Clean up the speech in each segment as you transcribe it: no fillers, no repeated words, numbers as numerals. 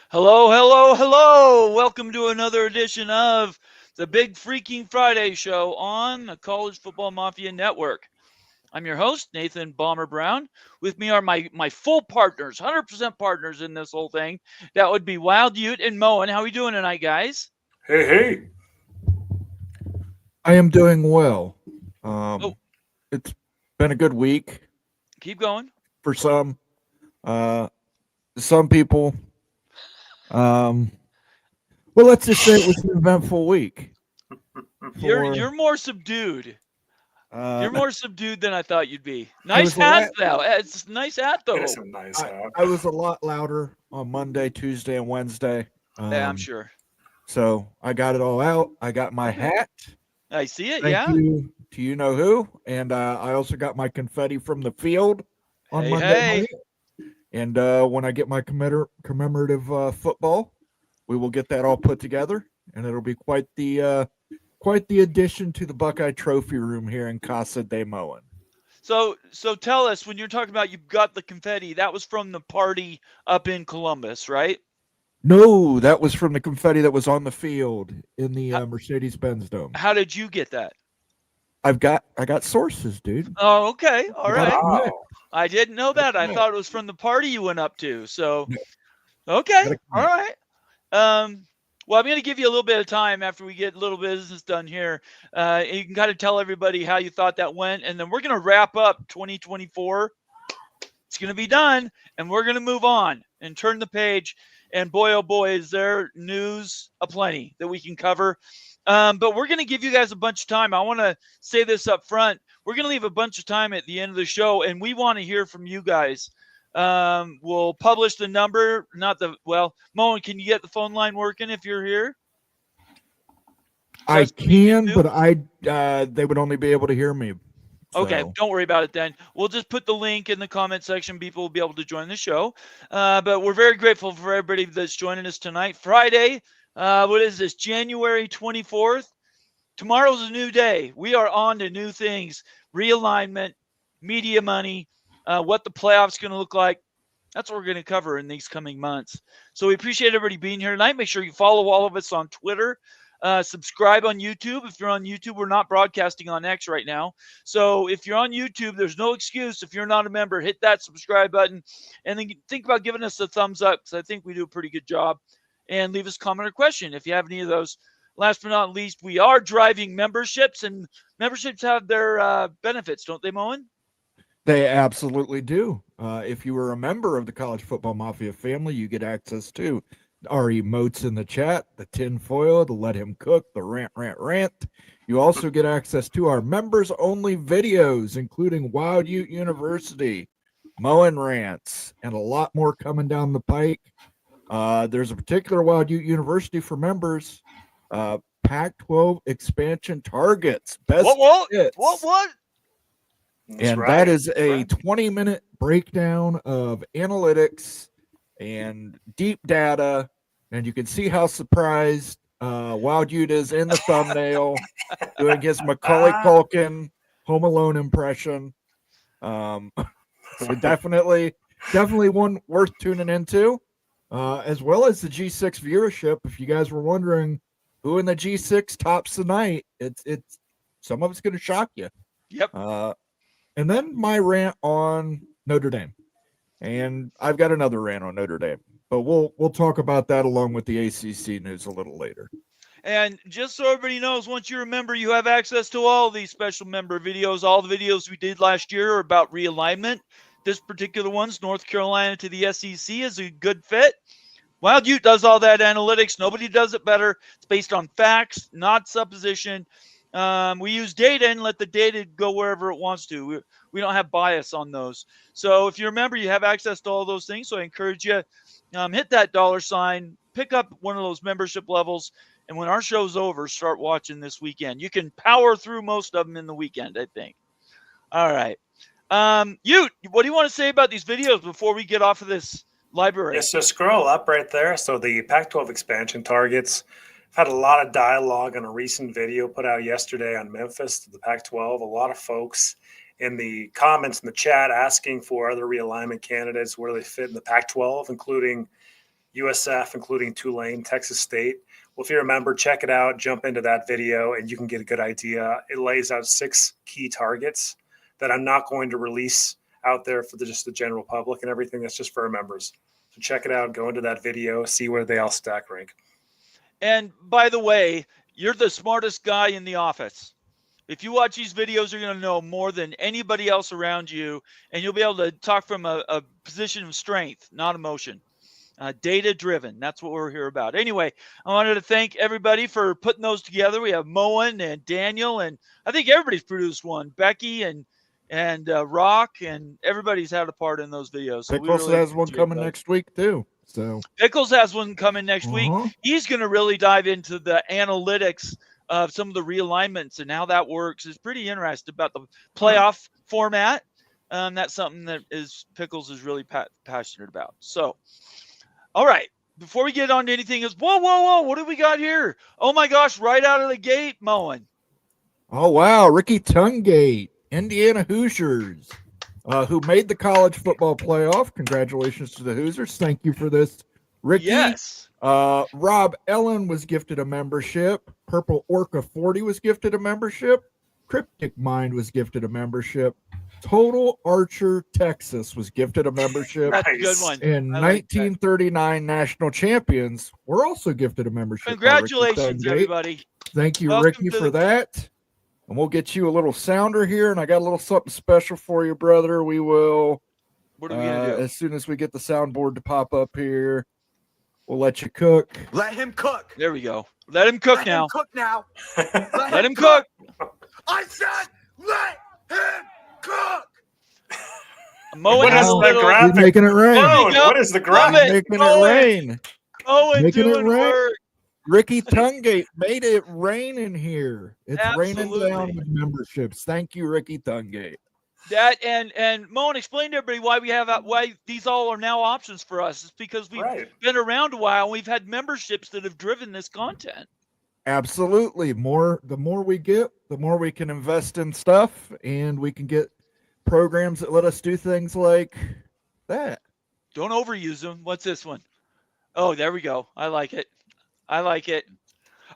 Hello, hello, hello. Welcome to another edition of the Big Freaking Friday Show on the College Football Mafia Network. I'm your host, Nathan Bomber Brown. With me are my full partners, 100% partners in this whole thing. That would be Wild Ute and Moen. How are we doing tonight, guys? Hey, hey. I am doing well. Oh, It's been a good week keep going. for some. Uh, some people. Um, well, let's just say it was an eventful week. You're For you're more subdued. uh, You're more subdued than I thought you'd be. I Nice was a hat lot. though. It's a nice hat It is though. a nice I, hat. I was a lot louder on Monday, Tuesday, and Wednesday. Yeah, I'm Um, sure. so I got it all out. I got my Okay. hat. I see it, Thank yeah. you to you know who, and I also got my confetti from the field on Hey, Monday hey. night. And when I get my commemorative football, we will get that all put together, and it'll be quite the addition to the Buckeye Trophy Room here in Casa de Moen. So tell us, when you're talking about you got the confetti, that was from the party up in Columbus, right? No, that was from the confetti that was on the field in the How, Mercedes-Benz Dome. how did you get that? I got sources, dude. Oh, okay. All I got it right. from Nick. Wow. I didn't know Got it that. from I Nick. thought it was from the party you went up to. So, No, okay. got it from All Nick. right. Um, well, I'm going to give you a little bit of time after we get a little business done here. You can kind of tell everybody how you thought that went, and then we're going to wrap up 2024. It's going to be done, and we're going to move on and turn the page. And boy, oh boy, is there news aplenty that we can cover. But we're going to give you guys a bunch of time. I want to say this up front. We're going to leave a bunch of time at the end of the show, and we want to hear from you guys. We'll publish the number, not the, well, Moen, can you get the phone line working if you're here? Is I that something you can can, do? but they would only be able to hear me. Okay, So don't worry about it then. We'll just put the link in the comment section. People will be able to join the show. But we're very grateful for everybody that's joining us tonight. Friday, what is this? January 24th. Tomorrow's a new day. We are on to new things, realignment, media money, what the playoffs going to look like. That's what we're going to cover in these coming months. So we appreciate everybody being here tonight. Make sure you follow all of us on Twitter. Subscribe on YouTube. If you're on YouTube, we're not broadcasting on X right now. So if you're on YouTube, there's no excuse. If you're not a member, hit that subscribe button. And then think about giving us a thumbs up, because I think we do a pretty good job. And leave us a comment or question if you have any of those. Last but not least, we are driving memberships, and memberships have their benefits, don't they, Moen? they absolutely do. If you were a member of the College Football Mafia family, you get access to our emotes in the chat, the tinfoil, the let him cook, the rant, rant, rant. You also get access to our members only videos, including Wild Ute University, Moen rants, and a lot more coming down the pike. There's a particular Wild Ute University for members. Pac-12 expansion targets, What? best What? What? hits. What? That's And right. that is a Right. 20-minute breakdown of analytics and deep data. And you can see how surprised Wild Ute is in the thumbnail doing his Macaulay Culkin Home Alone impression. Um, so definitely one worth tuning into, as well as the G6 viewership. If you guys were wondering who in the G6 tops the night, it's some of it's going to shock you. Yep. And then my rant on Notre Dame, and I've got another rant on Notre Dame, but we'll talk about that along with the ACC news a little later. And just so everybody knows, once you're a member, you have access to all these special member videos. All the videos we did last year are about realignment. This particular one's North Carolina to the SEC is a good fit. Wild Ute does all that analytics. Nobody does it better. It's based on facts, not supposition. We use data and let the data go wherever it wants to. We don't have bias on those. So if you're a member, you have access to all those things. So I encourage you, hit that $sign, pick up one of those membership levels, and when our show's over, start watching this weekend. You can power through most of them in the weekend, I think. All right. Ute, what do you want to say about these videos before we get off of this library? Yes, so scroll up right there. So the Pac-12 expansion targets. I've had a lot of dialogue on a recent video put out yesterday on Memphis to the Pac-12. A lot of folks in the comments in the chat asking for other realignment candidates, where they fit in the Pac-12, including USF, including Tulane, Texas State. Well, if you remember, check it out, jump into that video, and you can get a good idea. It lays out 6 key targets that I'm not going to release out there for just the general public and everything. That's just for our members. So check it out, go into that video, see where they all stack rank. And by the way, you're the smartest guy in the office. If you watch these videos, you're going to know more than anybody else around you, and you'll be able to talk from a position of strength, not emotion. Data-driven. That's what we're here about. Anyway, I wanted to thank everybody for putting those together. We have Moen and Daniel, and I think everybody's produced one. Becky and Rock, and everybody's had a part in those videos. So Pickles has one coming next week too. So Pickles has one coming next week. He's going to really dive into the analytics of some of the realignments and how that works. It's pretty interesting about the playoff format. That's something that Pickles is really passionate about. So, all right. Before we get on to anything else, whoa, what do we got here? Oh my gosh, right out of the gate, Moen. Oh wow, Ricky Tungate, Indiana Hoosiers, who made the college football playoff. Congratulations to the Hoosiers. Thank you for this, Ricky. Yes. Rob Ellen was gifted a membership. Purple Orca 40 was gifted a membership. Cryptic Mind was gifted a membership. Total Archer Texas was gifted a membership. That's a good one. And 1939 national champions were also gifted a membership. Congratulations, everybody. Thank you, Ricky, for that. And we'll get you a little sounder here, and I got a little something special for you, brother. We will, what are we gonna do? As soon as we get the soundboard to pop up here, we'll let you cook. Let him cook. There we go. Let him cook now. Him cook now. Let him cook. I said, let him cook. Moen has a little. He's making it rain. What is the graphic? Making it rain. Moen Making doing it rain. work. Ricky Tungate made it rain in here. It's raining Absolutely. down with memberships. Thank you, Ricky Tungate. That and Moen, explain to everybody why these all are now options for us. It's because we've been around a while and we've had memberships that have driven this content. Absolutely. The more we get, the more we can invest in stuff, and we can get programs that let us do things like that. Don't overuse them. What's this one? Oh, there we go. I like it. All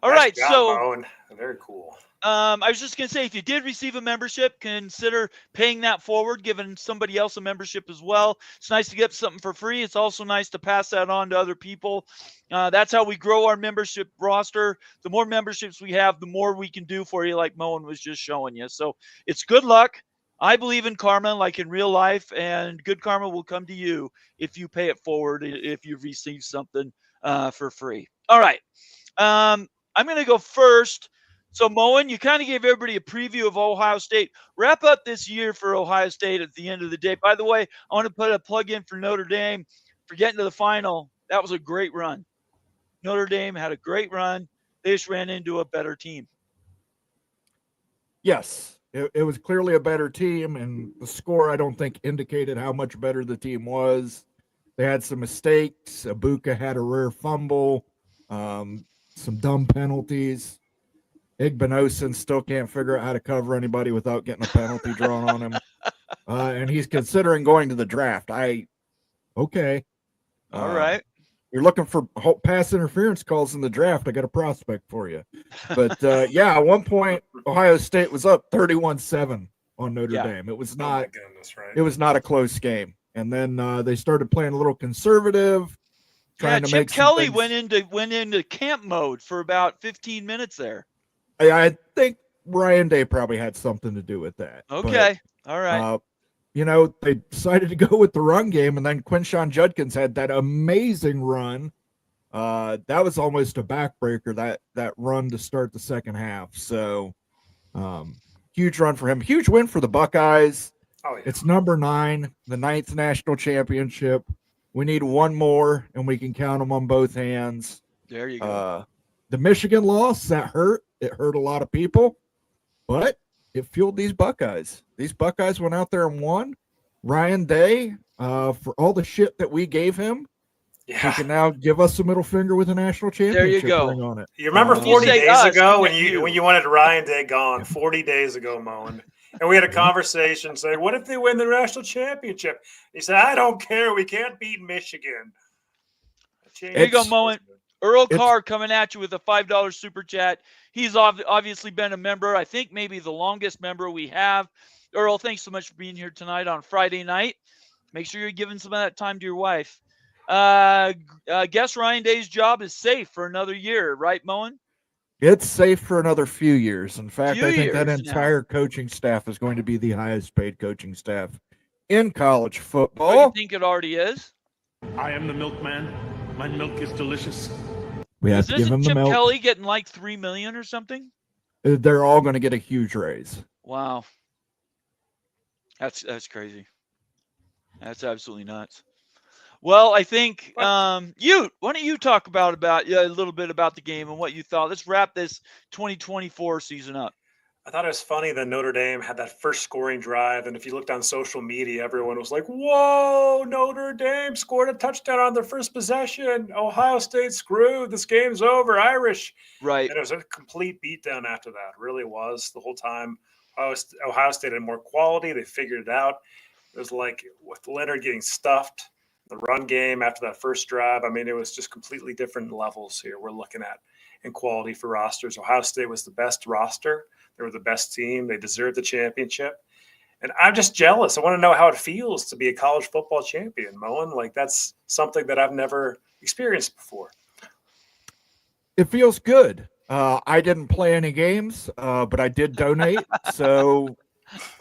right, so Moen. Very cool. I was just going to say, if you did receive a membership, consider paying that forward, giving somebody else a membership as well. It's nice to get something for free. It's also nice to pass that on to other people. That's how we grow our membership roster. The more memberships we have, the more we can do for you, like Moen was just showing you. So it's good luck. I believe in karma, like in real life, and good karma will come to you if you pay it forward, if you've received something for free. All right. I'm going to go first. So, Moen, you kind of gave everybody a preview of Ohio State. Wrap up this year for Ohio State at the end of the day. By the way, I want to put a plug in for Notre Dame for getting to the final. That was a great run. Notre Dame had a great run. They just ran into a better team. Yes, it was clearly a better team, and the score, I don't think, indicated how much better the team was. They had some mistakes. Ibuka had a rare fumble, some dumb penalties. Igbinosin still can't figure out how to cover anybody without getting a penalty drawn on him. And he's considering going to the draft. Okay. All right. You're looking for pass interference calls in the draft. I got a prospect for you. But, at one point, Ohio State was up 31-7 on Notre Dame. It was not It was not a close game. And then they started playing a little conservative, trying to Chip make Kelly went into camp mode for about 15 minutes there. I think Ryan Day probably had something to do with that. Okay. All right. They decided to go with the run game, and then Quinshon Judkins had that amazing run. That was almost a backbreaker, that run to start the second half. So huge run for him. Huge win for the Buckeyes. Oh, yeah. It's number 9, the 9th national championship. We need one more, and we can count them on both hands. There you go. The Michigan loss, that hurt. It hurt a lot of people, but it fueled these Buckeyes. These Buckeyes went out there and won. Ryan Day, for all the shit that we gave him, he can now give us a middle finger with a national championship. There you go. ring on it. You remember 40 days ago when you wanted Ryan Day gone? 40 days ago, Moen. And we had a conversation saying, what if they win the national championship? He said, I don't care. We can't beat Michigan. Here you go, It's- Moen. Earl it's- Carr coming at you with a $5 super chat. He's obviously been a member. I think maybe the longest member we have. Earl, thanks so much for being here tonight on Friday night. Make sure you're giving some of that time to your wife. Guess Ryan Day's job is safe for another year, right, Moen? It's safe for another few years. In fact, Few I think that years now. entire coaching staff is going to be the highest paid coaching staff in college Oh, you football. think it already is? I am the milkman. My milk is delicious. We have to give Isn't them the Chip milk. Kelly getting like $3 million or something? They're all going to get a huge raise. Wow. That's crazy. That's absolutely nuts. Well, I think why don't you talk about a little bit about the game and what you thought. Let's wrap this 2024 season up. I thought it was funny that Notre Dame had that first scoring drive, and if you looked on social media, everyone was like, "Whoa, Notre Dame scored a touchdown on their first possession. Ohio State screwed. This game's over. Irish." Right. And it was a complete beatdown after that. It really was the whole time. Ohio State had more quality. They figured it out. It was like with Leonard getting stuffed, the run game after that first drive. I mean, it was just completely different levels here we're looking at in quality for rosters. Ohio State was the best roster. They were the best team. They deserved the championship. And I'm just jealous. I want to know how it feels to be a college football champion, Moen. Like, that's something that I've never experienced before. It feels good. I didn't play any games, but I did donate. So,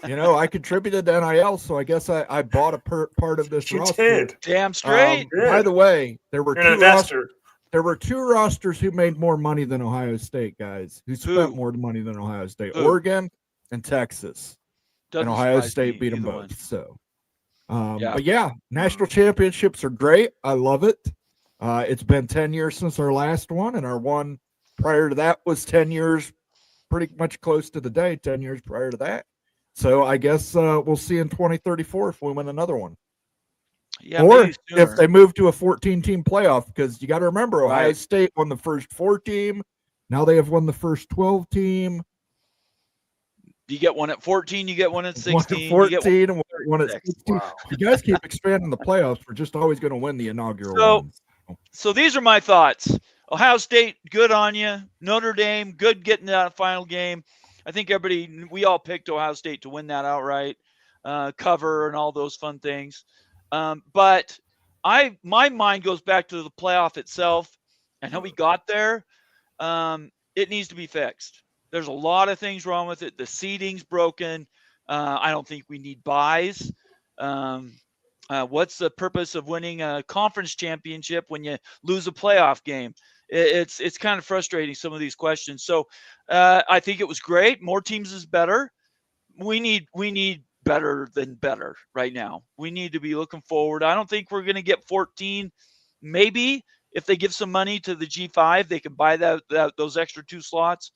I contributed to NIL. So I guess I bought a part of this You roster. did. Damn straight. By the way, there were You're an two rosters. investor. There were two rosters who made more money than Ohio State, guys, who spent Who? more money than Ohio State. Who? Oregon and Texas. Doesn't and Ohio surprise State me, beat them either both. one. So, Yeah. but yeah, national championships are great. I love it. It's been 10 years since our last one, and our one prior to that was 10 years, pretty much close to the day, 10 years prior to that. So I guess we'll see in 2034 if we win another one. Yeah, Or maybe if sooner. they move to a 14-team playoff, because you got to remember, Ohio Right. State won the first 4 team. Now they have won the first 12 team. You get one at 14, you get one at 16. One at you 14 get and one at 36. 16. Wow. You guys keep expanding the playoffs. We're just always going to win the inaugural So- ones. So these are my thoughts. Ohio State, good on you. Notre Dame, good getting that final game. I think we all picked Ohio State to win that outright, cover and all those fun things. But my mind goes back to the playoff itself and how we got there. It needs to be fixed. There's a lot of things wrong with it. The seating's broken. I don't think we need buys. What's the purpose of winning a conference championship when you lose a playoff game? It's kind of frustrating, some of these questions. So I think it was great. More teams is better. We need better than better right now. We need to be looking forward. I don't think we're going to get 14. Maybe if they give some money to the G5, they can buy those extra 2 slots.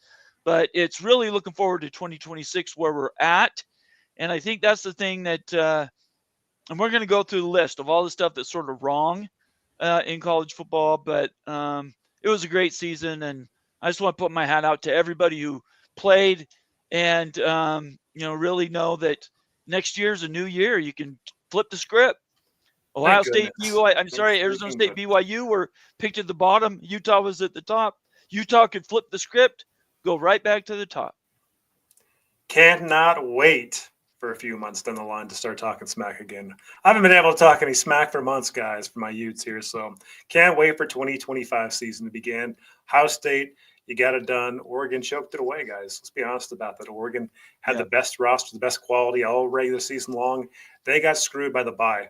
But it's really looking forward to 2026 where we're at. And I think that's the thing that and we're going to go through the list of all the stuff that's sort of wrong in college football. But it was a great season, and I just want to put my hat out to everybody who played and, really know that next year's a new year. You can flip the script. Ohio State, Arizona State, BYU were picked at the bottom. Utah was at the top. Utah could flip the script, go right back to the top. Cannot wait for a few months down the line to start talking smack again. I haven't been able to talk any smack for months, guys, for my Utes here. So can't wait for 2025 season to begin. Ohio State, you got it done. Oregon choked it away, guys. Let's be honest about that. Oregon had the best roster, the best quality all regular season long. They got screwed by the bye.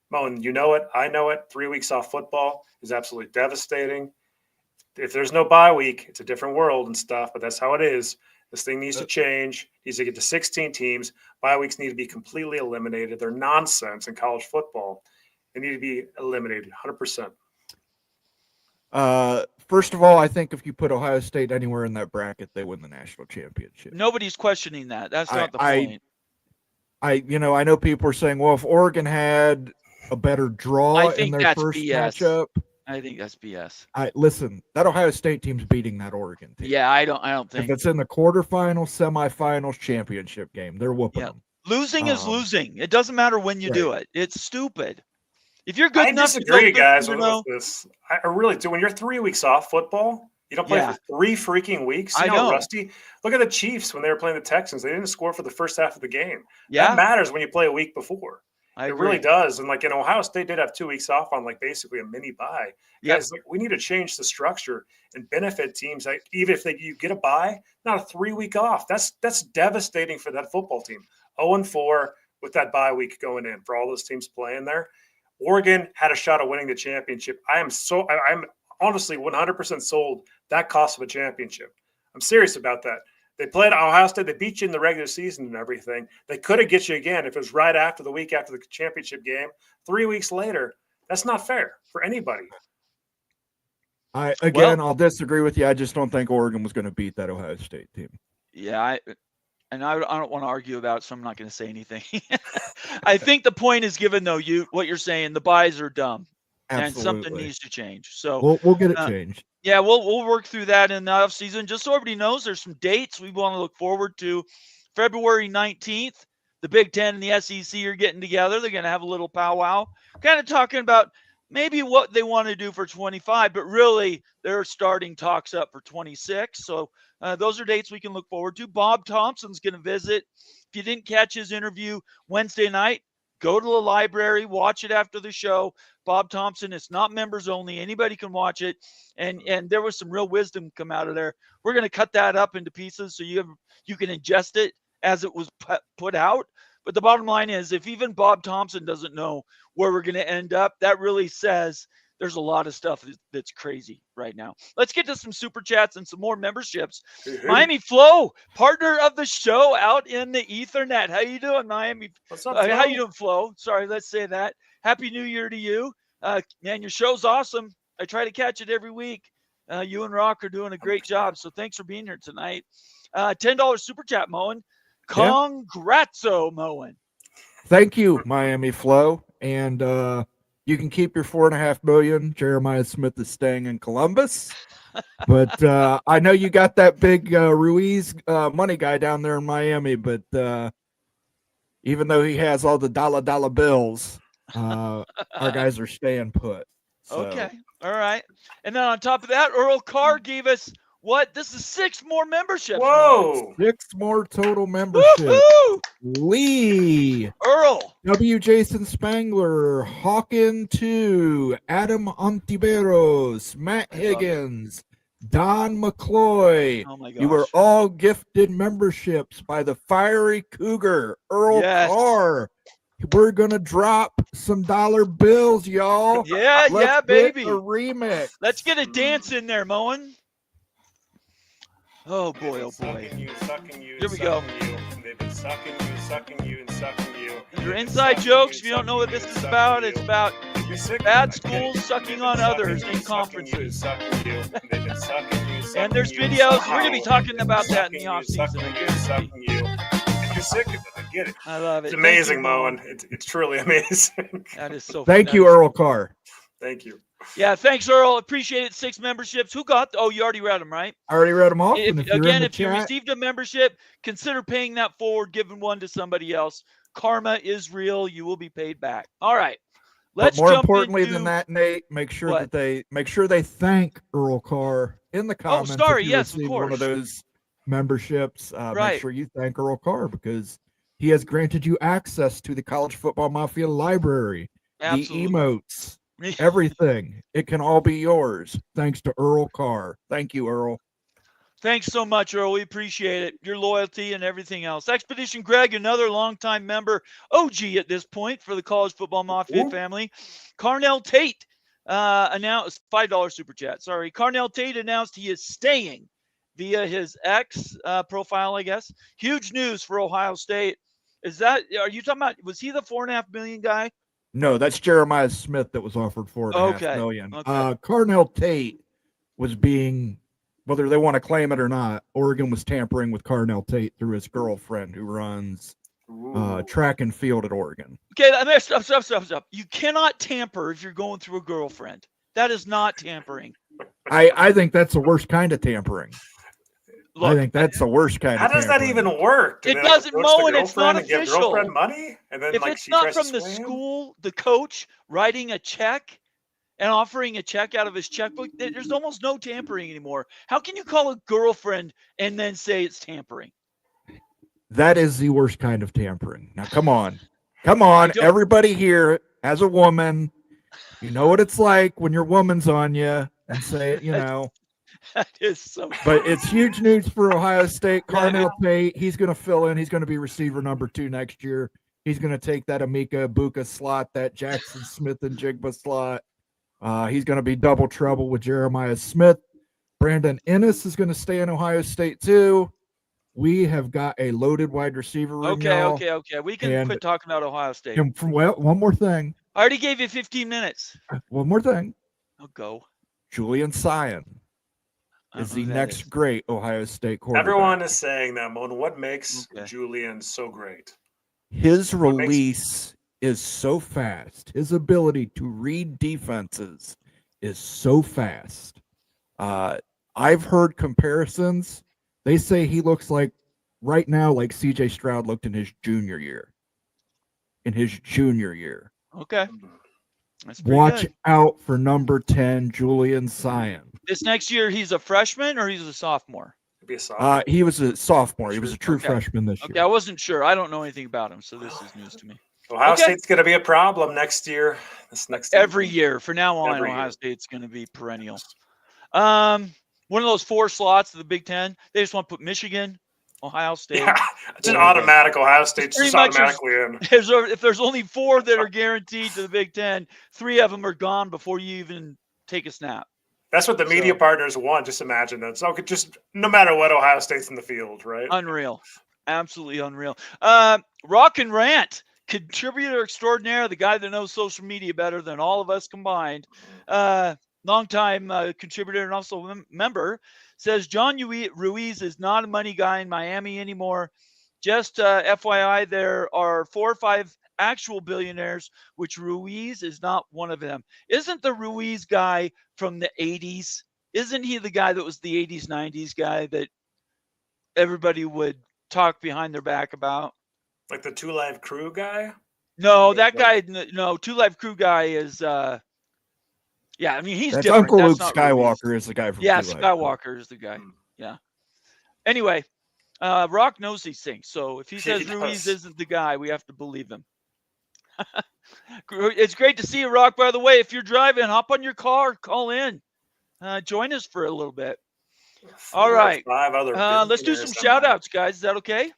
Moen, you know it. I know it. 3 weeks off football is absolutely devastating. If there's no bye week, it's a different world and stuff, but that's how it is. This thing needs to change. Needs to get to 16 teams. Bye weeks need to be completely eliminated. They're nonsense in college football. They need to be eliminated 100%. First of all, I think if you put Ohio State anywhere in that bracket, they win the national championship. Nobody's questioning that. That's not the point. I know people are saying, well, if Oregon had a better draw in their first matchup, I think that's BS. Listen, that Ohio State team's beating that Oregon team. Yeah, I don't think. If it's in the quarterfinals, semifinals, championship game, they're whooping them. Losing is losing. It doesn't matter when you do it. It's stupid. If you're good I enough to disagree, go guys, 13-0, with this. I really do. When you're 3 weeks off football, you don't play Yeah. for 3 freaking weeks. I You know how know. rusty? Look at the Chiefs when they were playing the Texans. They didn't score for the first half of the game. Yeah, That matters when you play a week before. I It agree. really does. And like in Ohio State did have 2 weeks off on like basically a mini bye. Yep. Guys, like we need to change the structure and benefit teams. Like even if you get a bye, not a 3-week off. That's devastating for that football team. 0-4 with that bye week going in for all those teams playing there. Oregon had a shot at winning the championship. I'm honestly 100% sold that cost of a championship. I'm serious about that. They played Ohio State. They beat you in the regular season and everything. They could have get you again if it was right after the week after the championship game. 3 weeks later, that's not fair for anybody. I'll disagree with you. I just don't think Oregon was going to beat that Ohio State team. Yeah, I don't want to argue about it, so I'm not going to say anything. I think the point is given, though. What you're saying, the buys are dumb, and something Absolutely. needs to change. So We'll get it changed. yeah, we'll work through that in the off season. Just so everybody knows, there's some dates we want to look forward to. February 19th, the Big Ten and the SEC are getting together. They're going to have a little powwow, kind of talking about maybe what they want to do for 25, but really they're starting talks up for 26. So those are dates we can look forward to. Bob Thompson's going to visit. If you didn't catch his interview Wednesday night, go to the library, watch it after the show. Bob Thompson, it's not members only. Anybody can watch it. And there was some real wisdom come out of there. We're going to cut that up into pieces so you can ingest it as it was put out. But the bottom line is, if even Bob Thompson doesn't know where we're going to end up, that really says there's a lot of stuff that's crazy right now. Let's get to some super chats and some more memberships. Mm-hmm. Miami Flo, partner of the show out in the Ethernet. How you doing, Miami? What's up, How Flo? you doing, Flo? Sorry, let's say that. Happy New Year to you. Man, your show's awesome. I try to catch it every week. You and Rock are doing a great job, so thanks for being here tonight. $10 super chat, Moen. Congratso, Moen. Thank you, Miami Flow. And you can keep your $4.5 million. Jeremiah Smith is staying in Columbus. But I know you got that big Ruiz money guy down there in Miami. But even though he has all the dollar bills, our guys are staying put. So. Okay. All right. And then on top of that, Earl Carr gave us what? This is 6 more memberships. Whoa. 6 more total memberships. Woo-hoo! Lee. Earl. W. Jason Spangler. Hawkin 2. Adam Ontiveros. Matt Higgins. Don McCloy. Oh, my gosh. You were all gifted memberships by the Fiery Cougar, Earl Carr. We're going to drop some dollar bills, y'all. Yeah, Let's baby. get a remix. Let's get a dance in there, Moen. Oh, boy, oh, boy. Sucking you, sucking you, Here we go. you. They've been sucking you, sucking you, and sucking you. Your inside jokes, if you don't know what this is about, it's about bad schools sucking on others in conferences. And there's videos. We're going to be talking about that in the offseason. You're sick of it. I get it. I love it. It's amazing, Moen. It's truly amazing. That is so Thank you, Earl Carr. Thank you. Yeah, thanks, Earl. Appreciate it. 6 memberships. Who got? Oh, you already read them, right? I already read them off. If you received a membership, consider paying that forward, giving one to somebody else. Karma is real. You will be paid back. All right. Let's but more jump importantly into, than that, Nate, make sure they thank Earl Carr in the comments. sorry. If you Yes, of receive course. one of those memberships. Right. Make sure you thank Earl Carr because he has granted you access to the College Football Mafia library, Absolutely. the emotes, everything. It can all be yours thanks to Earl Carr. Thank you, Earl. Thanks so much, Earl. We appreciate it. Your loyalty and everything else. Expedition Greg, another longtime member, OG at this point for the College Football Mafia family. Carnell Tate announced $5 super chat. Sorry. Carnell Tate announced he is staying via his X profile, I guess. Huge news for Ohio State. Are you talking about, was he the $4.5 million guy? No, that's Jeremiah Smith that was offered $4.5 million. Okay. Carnell Tate was being, whether they want to claim it or not, Oregon was tampering with Carnell Tate through his girlfriend who runs track and field at Oregon. Okay, stop. You cannot tamper if you're going through a girlfriend. That is not tampering. I think that's the worst kind of tampering. Look, I think that's the worst kind How of does that tampering. even work? Do It they, like, doesn't, approach the Moen, it's not girlfriend and give official. girlfriend money, and then if like it's she not tries from to the sway him? school, the coach writing a check and offering a check out of his checkbook, there's almost no tampering anymore. How can you call a girlfriend and then say it's tampering? That is the worst kind of tampering. Now, come on. don't- Everybody here, as a woman, you know what it's like when your woman's on you and say, That is so. But it's huge news for Ohio State. Yeah, it- Carnell Tate, he's going to fill in. He's going to be receiver number 2 next year. He's going to take that Amika Ibuka slot, that Jackson Smith and Jigba slot. He's going to be double trouble with Jeremiah Smith. Brandon Ennis is going to stay in Ohio State too. We have got a loaded wide receiver room. Okay. We can quit talking about Ohio State. And one more thing. I already gave you 15 minutes. One more thing. I'll go. Julian Sion is the next great Ohio State quarterback. Everyone is saying that, Mon. What makes Okay. Julian so great? His release is so fast. His ability to read defenses is so fast. I've heard comparisons. They say he looks like right now like CJ Stroud looked in his junior year. Okay. That's pretty Watch good. out for number 10, Julian Sion. This next year, he's a freshman or he's a sophomore? Could be a sophomore. He was a sophomore. He was a true Okay. freshman this Okay, year. I wasn't sure. I don't know anything about him, so this is news to me. Ohio Okay. State's going to be a problem next year. This next year. Every year, from now on, Every Ohio year. State's going to be perennial. One of those 4 slots of the Big Ten. They just want to put Michigan, Ohio State. Yeah, it's an Oregon. automatic. Ohio State's Pretty just much automatically in. If there's only 4 that are guaranteed to the Big Ten, 3 of them are gone before you even take a snap. That's what the media So- partners want. Just imagine that. So just no matter what, Ohio State's in the field, right? Unreal. Absolutely unreal. Rock and Rant, contributor extraordinaire, the guy that knows social media better than all of us combined. Longtime contributor and also member, says John Ruiz is not a money guy in Miami anymore. Just FYI, there are 4 or 5 actual billionaires, which Ruiz is not one of them. Isn't the Ruiz guy from the 80s? Isn't he the guy that was the 80s, 90s guy that everybody would talk behind their back about? Like the 2 Live Crew guy? No, that guy, no, 2 Live Crew guy is, yeah, I mean, he's That's different. Uncle That's Luke not Skywalker Ruiz. is the guy from Yeah, 2 Live. Skywalker is the guy. Yeah. Anyway, Rock knows these things. So if he says He Ruiz does. isn't the guy, we have to believe him. It's great to see you, Rock. By the way, if you're driving, hop on your car, call in. Join us for a little bit. 4 All or right. 5 other Let's do some billionaires shout somehow. outs, guys. Is that okay?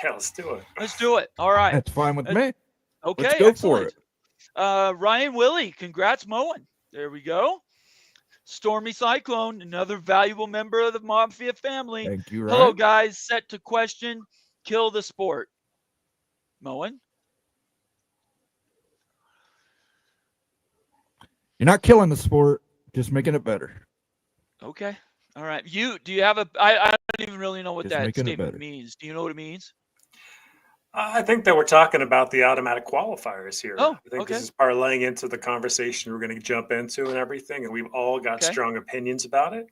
Yeah, let's do it. Let's do it. All right. That's fine with me. Okay. Let's go for excellent. Ryan Willie, congrats, Moen. There we go. Stormy Cyclone, another valuable member of the Mafia family. Thank you, Hello, Ryan. guys. Set to question, kill the sport. Moen? You're not killing the sport, just making it better. Okay. All right. Do you have I don't even really know what Just that making it statement better. means. Do you know what it means? I think that we're talking about the automatic qualifiers here. Oh, I think okay. this is parlaying into the conversation we're going to jump into and everything. And we've all got Okay. strong opinions about it.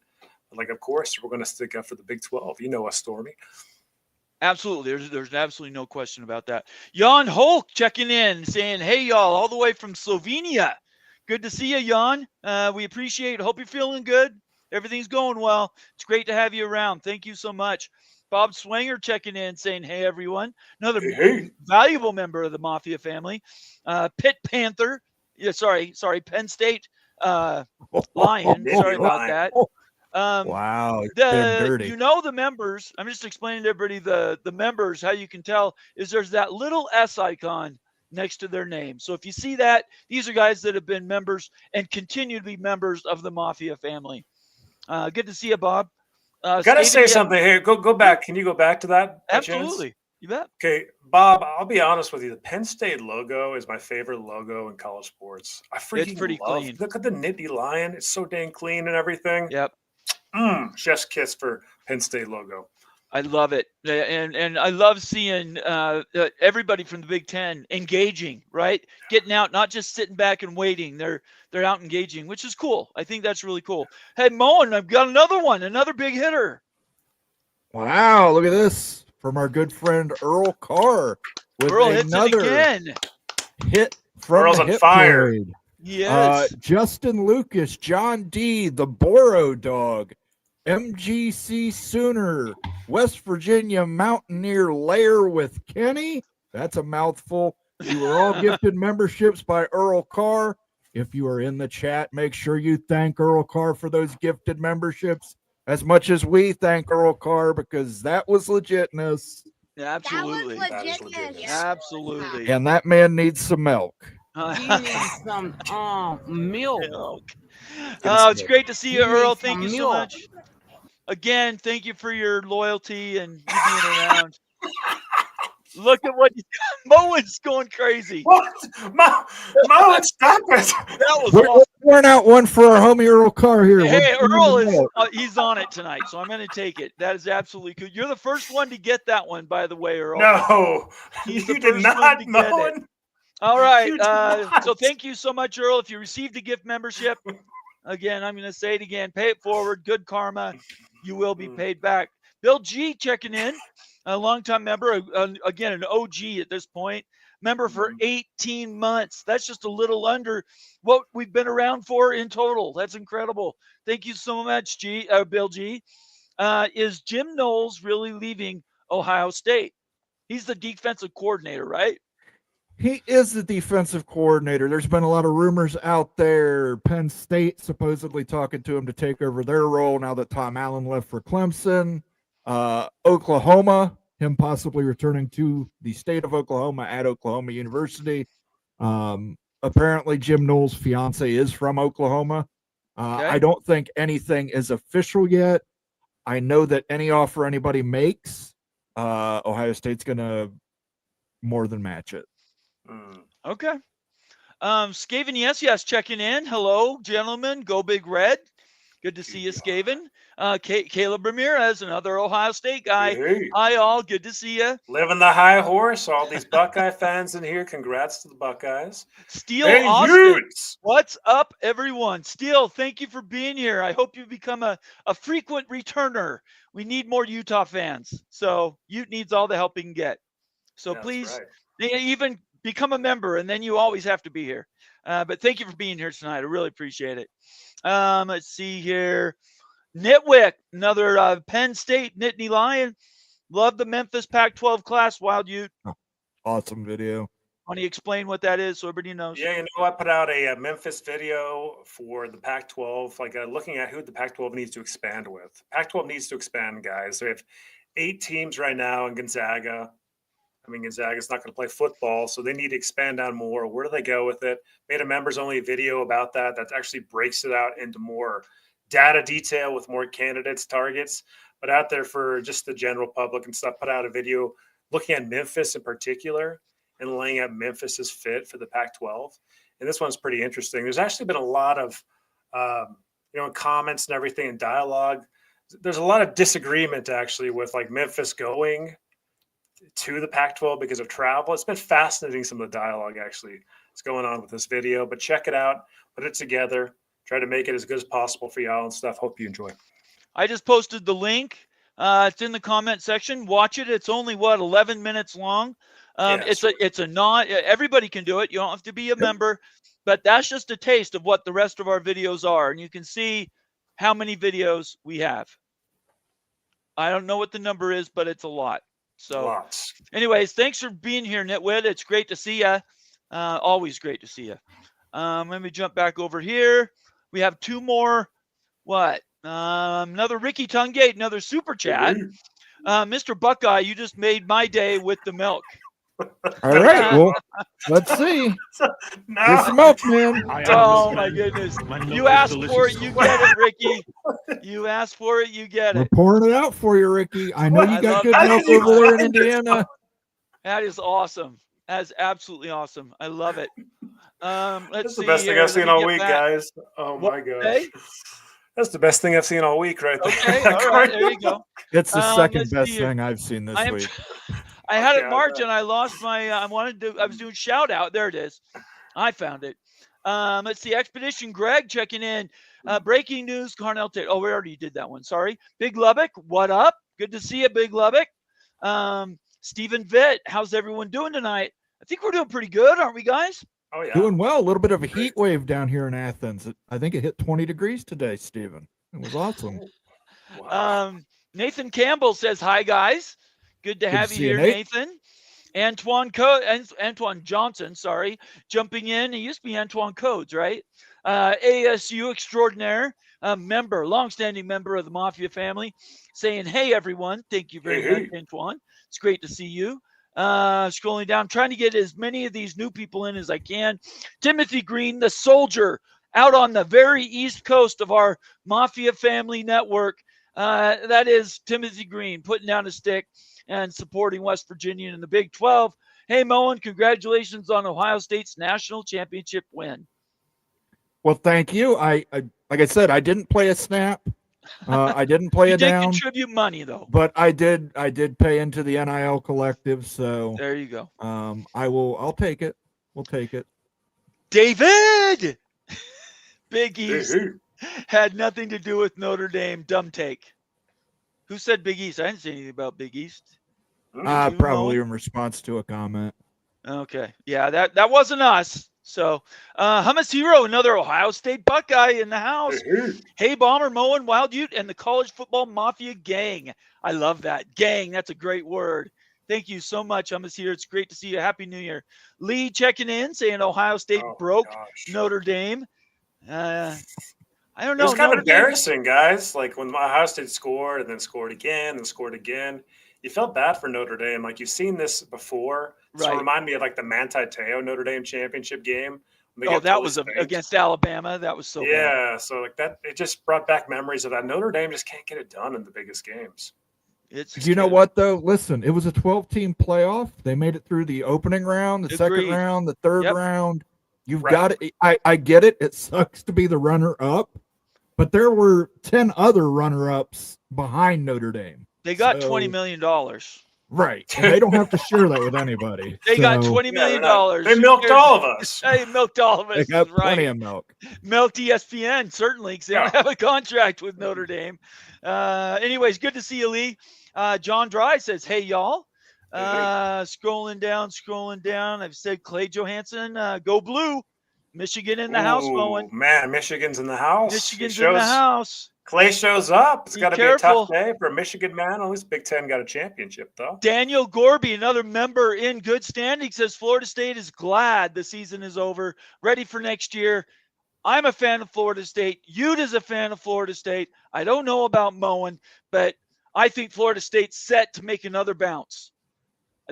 Like, of course, we're going to stick up for the Big 12. You know us, Stormy. Absolutely. There's absolutely no question about that. Jan Hulk checking in, saying, hey, y'all, all the way from Slovenia. Good to see you, Jan. We appreciate it. Hope you're feeling good. Everything's going well. It's great to have you around. Thank you so much. Bob Swanger checking in, saying, hey, everyone. Another Hey. valuable member of the Mafia family. Pitt Panther. Yeah, sorry, Penn State Lion. Sorry about Lion. that. Wow, it's been dirty. You know the members. I'm just explaining to everybody the members. How you can tell is there's that little S icon next to their name. So if you see that, these are guys that have been members and continue to be members of the Mafia family. Good to see you, Bob. Gotta say something here. Go back. Can you go back to that? by chance? Absolutely. You bet. Okay, Bob, I'll be honest with you. The Penn State logo is my favorite logo in college sports. I freaking pretty love. clean. Look at the Nittany Lion. It's so dang clean and everything. Yep. Chef's kiss for Penn State logo. I love it, and I love seeing everybody from the Big Ten engaging, right? Getting out, not just sitting back and waiting. They're out engaging, which is cool. I think that's really cool. Hey, Moen, I've got another one, another big hitter. Wow, look at this from our good friend Earl Carr with Earl hits it another again. hit from Earl's the on hip fire. parade. Yes. Justin Lucas, John D, the Boro Dog, MGC Sooner, West Virginia Mountaineer Lair with Kenny. That's a mouthful. You were all gifted memberships by Earl Carr. If you are in the chat, make sure you thank Earl Carr for those gifted memberships as much as we thank Earl Carr, because that was legitness. Absolutely. That is legit. Absolutely. And that man needs some milk. He needs some milk. Oh, it's great to see He you, Earl. needs Thank some you so milk. much. Again, thank you for your loyalty and you being around. Look at what Moen's going crazy. What? Mo, stop it. That was We're awesome. pouring out one for our homie Earl Carr here. Hey, We're Earl pouring is it out. he's on it tonight, so I'm going to take it. That is absolutely cool. You're the first one to get that one, by the way, Earl. No, He's you the did first one not, to get it. Moen. All right. You did not. So thank you so much, Earl. If you received a gift membership, again, I'm going to say it again. Pay it forward. Good karma. You will be paid back. Bill G checking in, a longtime member. Again, an OG at this point. Member for 18 months. That's just a little under what we've been around for in total. That's incredible. Thank you so much, Bill G. Is Jim Knowles really leaving Ohio State? He's the defensive coordinator, right? He is the defensive coordinator. There's been a lot of rumors out there. Penn State supposedly talking to him to take over their role now that Tom Allen left for Clemson. Oklahoma, him possibly returning to the state of Oklahoma at Oklahoma University. Apparently, Jim Knowles' fiance is from Oklahoma. Okay. I don't think anything is official yet. I know that any offer anybody makes, Ohio State's going to more than match it. Okay. Skaven, yes, checking in. Hello, gentlemen. Go Big Red. Good to see you, Skaven. Caleb Ramirez, another Ohio State guy. Hey. Hi, all. Good to see you. Living the high horse. All these Buckeye fans in here. Congrats to the Buckeyes. Steele Hey, Austin. Utes. What's up, everyone? Steele, thank you for being here. I hope you become a frequent returner. We need more Utah fans. So Ute needs all the help he can get. So Yeah, please, that's right. even become a member, and then you always have to be here. But thank you for being here tonight. I really appreciate it. Let's see here. Nitwick, another Penn State Nittany Lion. Love the Memphis Pac-12 class, Wild Ute. Awesome video. Want to explain what that is so everybody knows? Yeah, you know, I put out a Memphis video for the Pac-12, like looking at who the Pac-12 needs to expand with. Pac-12 needs to expand, guys. They have 8 teams right now in Gonzaga. I mean, Gonzaga's not going to play football, so they need to expand on more. Where do they go with it? Made a members-only video about that. That actually breaks it out into more data detail with more candidates, targets. But out there for just the general public and stuff, put out a video looking at Memphis in particular and laying out Memphis's fit for the Pac-12. And this one's pretty interesting. There's actually been a lot of, comments and everything and dialogue. There's a lot of disagreement actually with like Memphis going to the Pac-12 because of travel. It's been fascinating, some of the dialogue actually is going on with this video, but check it out, put it together, try to make it as good as possible for y'all and stuff. Hope you enjoy. I just posted the link. It's in the comment section. Watch it. It's only 11 minutes long. It's a non, everybody can do it. You don't have to be a member, but that's just a taste of what the rest of our videos are. And you can see how many videos we have. I don't know what the number is, but it's a lot. So Lots. anyways, thanks for being here, Nitwit. It's great to see you. Always great to see you. Let me jump back over here. We have 2 more. Another Ricky Tungate, another super chat. Mr. Buckeye, you just made my day with the milk. All right, well, let's see. Get some milk, man. Oh, my goodness. You asked for it, you get it, Ricky. You asked for it, you get We're it. pouring it out for you, Ricky. I know you got good How milk did you over there in find Indiana. That is awesome. That is absolutely awesome. I love it. Let's That's see the best thing here. I've Let seen me all get week, back. guys. Oh my gosh. Okay. That's the best thing I've seen all week right there. Okay, all right, there you go. It's the second let's best see here. thing I've seen this week. I had Okay, it I marked bet. and I lost my. I was doing shout out. There it is. I found it. Let's see. Expedition Greg checking in. Breaking news. Carnell. Oh, we already did that one. Sorry. Big Lubbock. What up? Good to see you, Big Lubbock. Stephen Vitt, how's everyone doing tonight? I think we're doing pretty good, aren't we, guys? Oh yeah. Doing well. A little bit of a Great. heat wave down here in Athens. I think it hit 20 degrees today, Stephen. It was awesome. Wow. Nathan Campbell says, hi, guys. Good to have you see you, here, Nate. Nathan. Antoine Johnson, jumping in. He used to be Antoine Codes, right? ASU extraordinaire, member, longstanding member of the Mafia family, saying, hey, everyone. Thank you very much, Antoine. It's great to see you. Scrolling down, trying to get as many of these new people in as I can. Timothy Green, the soldier, out on the very east coast of our Mafia family network. That is Timothy Green putting down a stick and supporting West Virginia in the Big 12. Hey, Moen, congratulations on Ohio State's national championship win. Well, thank you. I like I said, I didn't play a snap. I didn't play You a did down, contribute money, though. but I did pay into the NIL collective. So There you go. I'll take it. We'll take it. David! Big East had nothing to do with Notre Dame. Dumb take. Who said Big East? I didn't say anything about Big East. Probably in response to a comment. Okay. Yeah, that wasn't us. So Hummus Hero, another Ohio State Buckeye in the house. Hey, Bomber, Moen, Wild Ute, and the College Football Mafia gang. I love that. Gang, that's a great word. Thank you so much, Hummus Hero. It's great to see you. Happy New Year. Lee checking in, saying Ohio State broke Notre Dame. I don't know. It was kind Notre of embarrassing, guys. Like when Ohio State scored and then scored again and scored again. You felt bad for Notre Dame. Like you've seen this before. So it reminded me of like the Manti Te'o Notre Dame championship game. That was against Alabama. That was so bad. Yeah, so like that, it just brought back memories of that. Notre Dame just can't get it done in the biggest games. You know what, though? Listen, it was a 12-team playoff. They made it through the opening round, the second round, the third round. You've got it. I get it. It sucks to be the runner-up, but there were 10 other runner-ups behind Notre Dame. They got $20 million. Right. And they don't have to share that with anybody. They got $20 million. They milked all of us. They milked all of us. They got plenty of milk. Milked ESPN, certainly, because they don't have a contract with Notre Dame. Anyways, good to see you, Lee. John Dry says, hey, y'all. Scrolling down. I've said Clay Johansson, go blue. Michigan in the house, Moen. Man, Michigan's in the house. Michigan's in the house. Clay shows up. It's got to be a careful. tough day for a Michigan man. At least Big Ten got a championship, though. Daniel Gorby, another member in good standing, says Florida State is glad the season is over, ready for next year. I'm a fan of Florida State. Ute is a fan of Florida State. I don't know about Moen, but I think Florida State's set to make another bounce.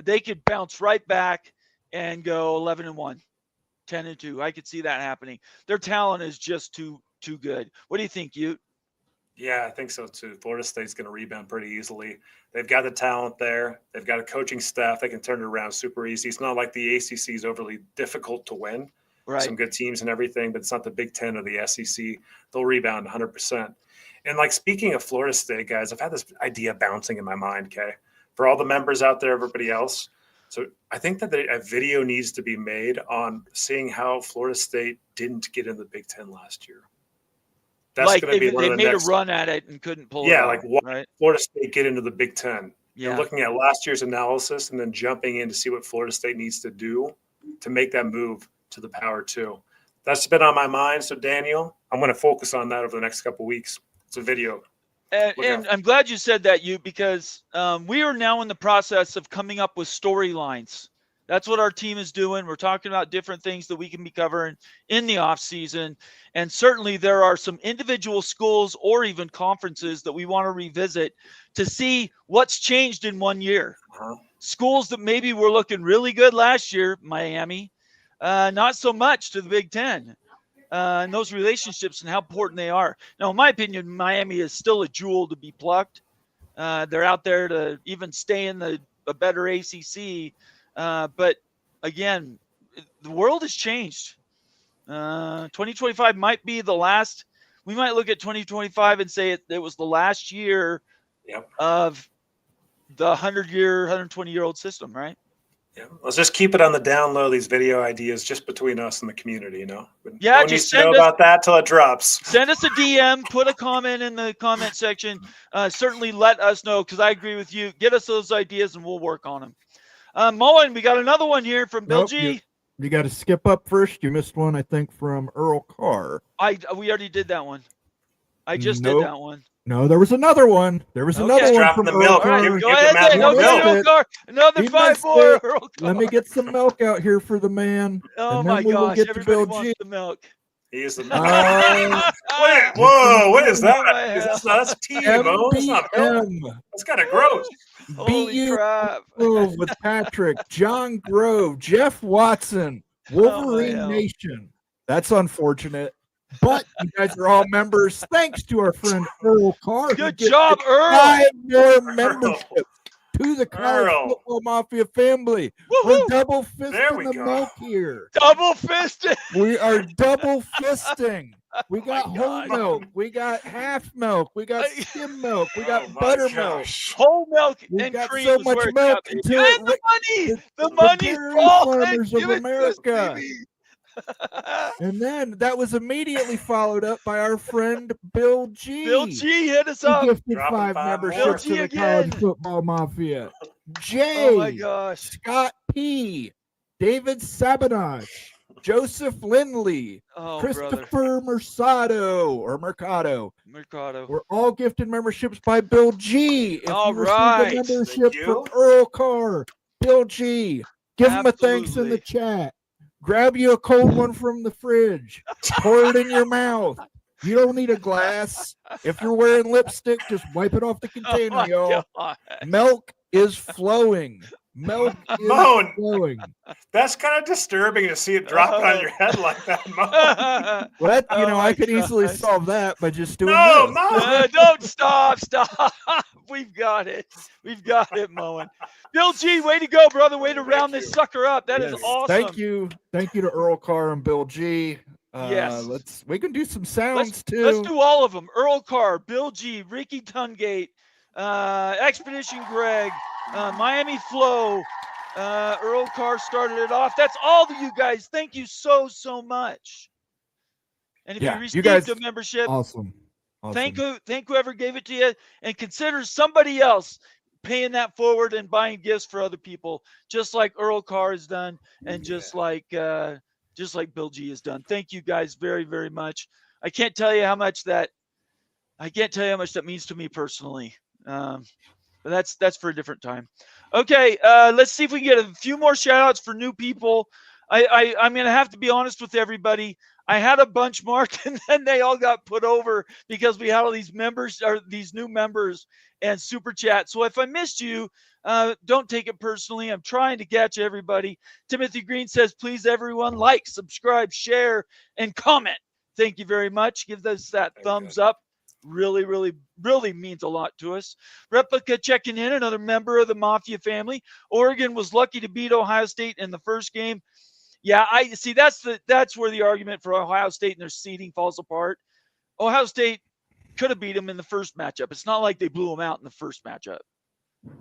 They could bounce right back and go 11-1, 10-2. I could see that happening. Their talent is just too good. What do you think, Ute? Yeah, I think so too. Florida State's going to rebound pretty easily. They've got the talent there. They've got a coaching staff. They can turn it around super easy. It's not like the ACC is overly difficult to win. Right. Some good teams and everything, but it's not the Big Ten or the SEC. They'll rebound 100%. And like speaking of Florida State, guys, I've had this idea bouncing in my mind, okay? For all the members out there, everybody else. So I think that a video needs to be made on seeing how Florida State didn't get in the Big Ten last year. That's like going to be one they of the made next, a run at it and couldn't pull it yeah, off, like why right? Florida State get into the Big Ten. Yeah. You're looking at last year's analysis and then jumping in to see what Florida State needs to do to make that move to the Power 2. That's been on my mind. So, Daniel, I'm going to focus on that over the next couple of weeks. It's a video. And I'm glad you said that, because we are now in the process of coming up with storylines. That's what our team is doing. We're talking about different things that we can be covering in the off season. And certainly there are some individual schools or even conferences that we want to revisit to see what's changed in 1 year. Schools that maybe were looking really good last year, Miami, not so much to the Big Ten. And those relationships and how important they are. Now, in my opinion, Miami is still a jewel to be plucked. They're out there to even stay in a better ACC. But again, the world has changed. 2025 might be the last. We might look at 2025 and say it was the last year of the 120-year-old system, right? Yeah, let's just keep it on the down low. These video ideas just between us and the community, you know. Yeah, No one just needs to know send us about that till it drops. send us a DM, put a comment in the comment section. Certainly let us know, because I agree with you. Get us those ideas and we'll work on them. Mullen, we got another one here from Bill Nope, G. You got to skip up first. You missed one, I think, from Earl Carr. We already did that one. I just did Nope. that one. No, there was another one. There was Okay. another Just one dropping from the Earl milk. All right, Carr. Give go ahead. Matt Then. more Okay, milk. Earl Carr. Another He 5 missed more. it. Earl Carr. Let me get some milk out here for the man. Oh and my then we will gosh! get to Everybody Bill wants G. the milk. He is the Uh, whoa, what is that? Oh, my That's tea, Mo. That's not milk. MBM. That's kind of gross. Holy crap! Grove with Patrick, John Grove, Jeff Watson, Wolverine hell. Nation. That's unfortunate. But you guys are all members. Thanks to our friend Earl Carr. who Good gifted job, Earl. 5 more memberships to the College Earl. Football Mafia family. Woohoo! We're double There we fisting the go. milk here. Double fisted. We are double fisting. We got my whole God. milk. We got half milk. We got skim milk. We got Oh my buttermilk. gosh. Whole milk We and got cream so is much where it's milk at, baby. until And it the the money's dairy falling. farmers of Give it to us, America. baby. And then that was immediately followed up by our friend Bill G. Bill G hit us who up. gifted Dropping 5 five memberships more. to Bill the G College again. Football Mafia. Jay, Oh my gosh. Scott P, David Sabinosh, Joseph Lindley, Oh, brother. Christopher Mercado. Mercado. We're all gifted memberships by Bill G. If All you received right. a membership Thank from you. Earl Carr, Bill G, give him a thanks in the Absolutely. chat. Grab you a cold one from the fridge. Pour it in your mouth. You don't need a glass. If you're wearing lipstick, just wipe it off the Oh container, my y'all. God. Milk is flowing. Milk is Moan. flowing. That's kind of disturbing to see it dropping on your head like that, Mo. Well, that, Oh I my could easily gosh. solve that by just doing No, this. Mo. Don't stop. We've got it. We've got it, Moen. Bill G, way to go, brother. Way to Thank round this you. sucker up. That is Yes. awesome. Thank you to Earl Carr and Bill G. Yes. We can do some sounds too. Let's do all of them. Earl Carr, Bill G, Ricky Tungate, Expedition Greg, Miami Flow. Earl Carr started it off. That's all of you guys. Thank you so much. And if Yeah, you you received guys- a membership, Awesome. thank whoever gave it to you, and consider somebody else paying that forward and buying gifts for other people, just like Earl Carr has done, and just like Bill G has done. Thank you guys very, very much. I can't tell you how much that means to me personally. But that's for a different time. Okay, let's see if we can get a few more shout outs for new people. I'm gonna have to be honest with everybody. I had a bunch marked and then they all got put over because we had all these members or these new members and super chat. So if I missed you, don't take it personally. I'm trying to catch everybody. Timothy Green says, please everyone like, subscribe, share, and comment. Thank you very much. Give us that thumbs up. Really, really, really means a lot to us. Replica checking in, another member of the Mafia family. Oregon was lucky to beat Ohio State in the first game. Yeah, I see. That's where the argument for Ohio State and their seeding falls apart. Ohio State could have beat them in the first matchup. It's not like they blew them out in the first matchup.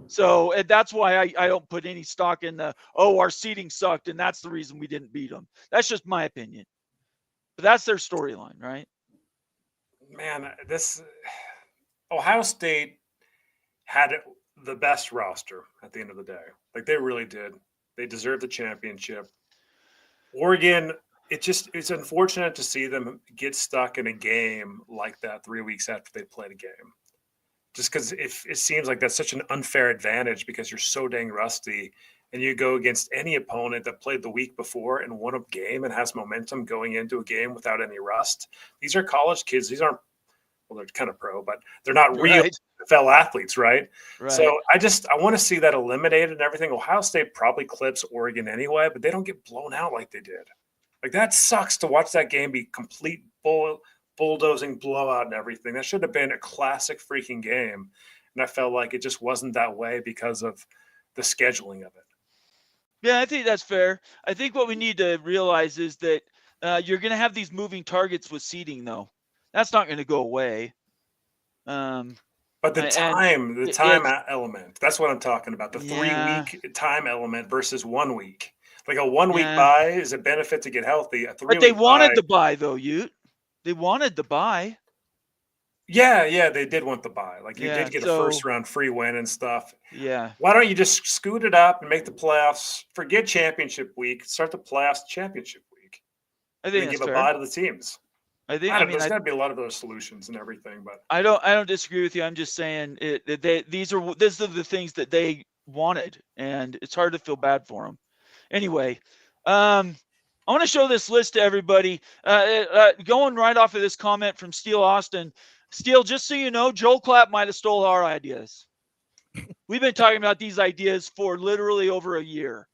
So that's why I don't put any stock in our seeding sucked and that's the reason we didn't beat them. That's just my opinion. But that's their storyline, right? Man, this Ohio State had the best roster at the end of the day. Like they really did. They deserved the championship. Oregon, it's unfortunate to see them get stuck in a game like that 3 weeks after they played a game. Just because it seems like that's such an unfair advantage because you're so dang rusty and you go against any opponent that played the week before and won a game and has momentum going into a game without any rust. These are college kids. These aren't, well, they're kind of pro, but they're not real NFL athletes, right? So I want to see that eliminated and everything. Ohio State probably clips Oregon anyway, but they don't get blown out like they did. Like that sucks to watch that game be complete bulldozing blowout and everything. That should have been a classic freaking game. And I felt like it just wasn't that way because of the scheduling of it. Yeah, I think that's fair. I think what we need to realize is that you're going to have these moving targets with seeding, though. That's not going to go away. But the And time it's element, that's what I'm talking about. The yeah, 3-week time element versus 1 week. Like a 1 week yeah. bye is a benefit to get healthy. A But they 3-week wanted bye, the buy though, they wanted the buy. yeah, they did want the bye. Like you Yeah, did get a first so round free win and stuff. yeah, Why don't you just scoot it up and make the playoffs? Forget championship week. Start the playoffs championship week, I and think then that's give a fair. bye to the teams. I I don't know. mean, There's got to be a lot of those solutions and everything, but I don't disagree with you. I'm just saying these are the things that they wanted, and it's hard to feel bad for them. Anyway, I want to show this list to everybody. Going right off of this comment from Steele Austin. Steele, just so you know, Joel Clapp might have stole our ideas. We've been talking about these ideas for literally over a year.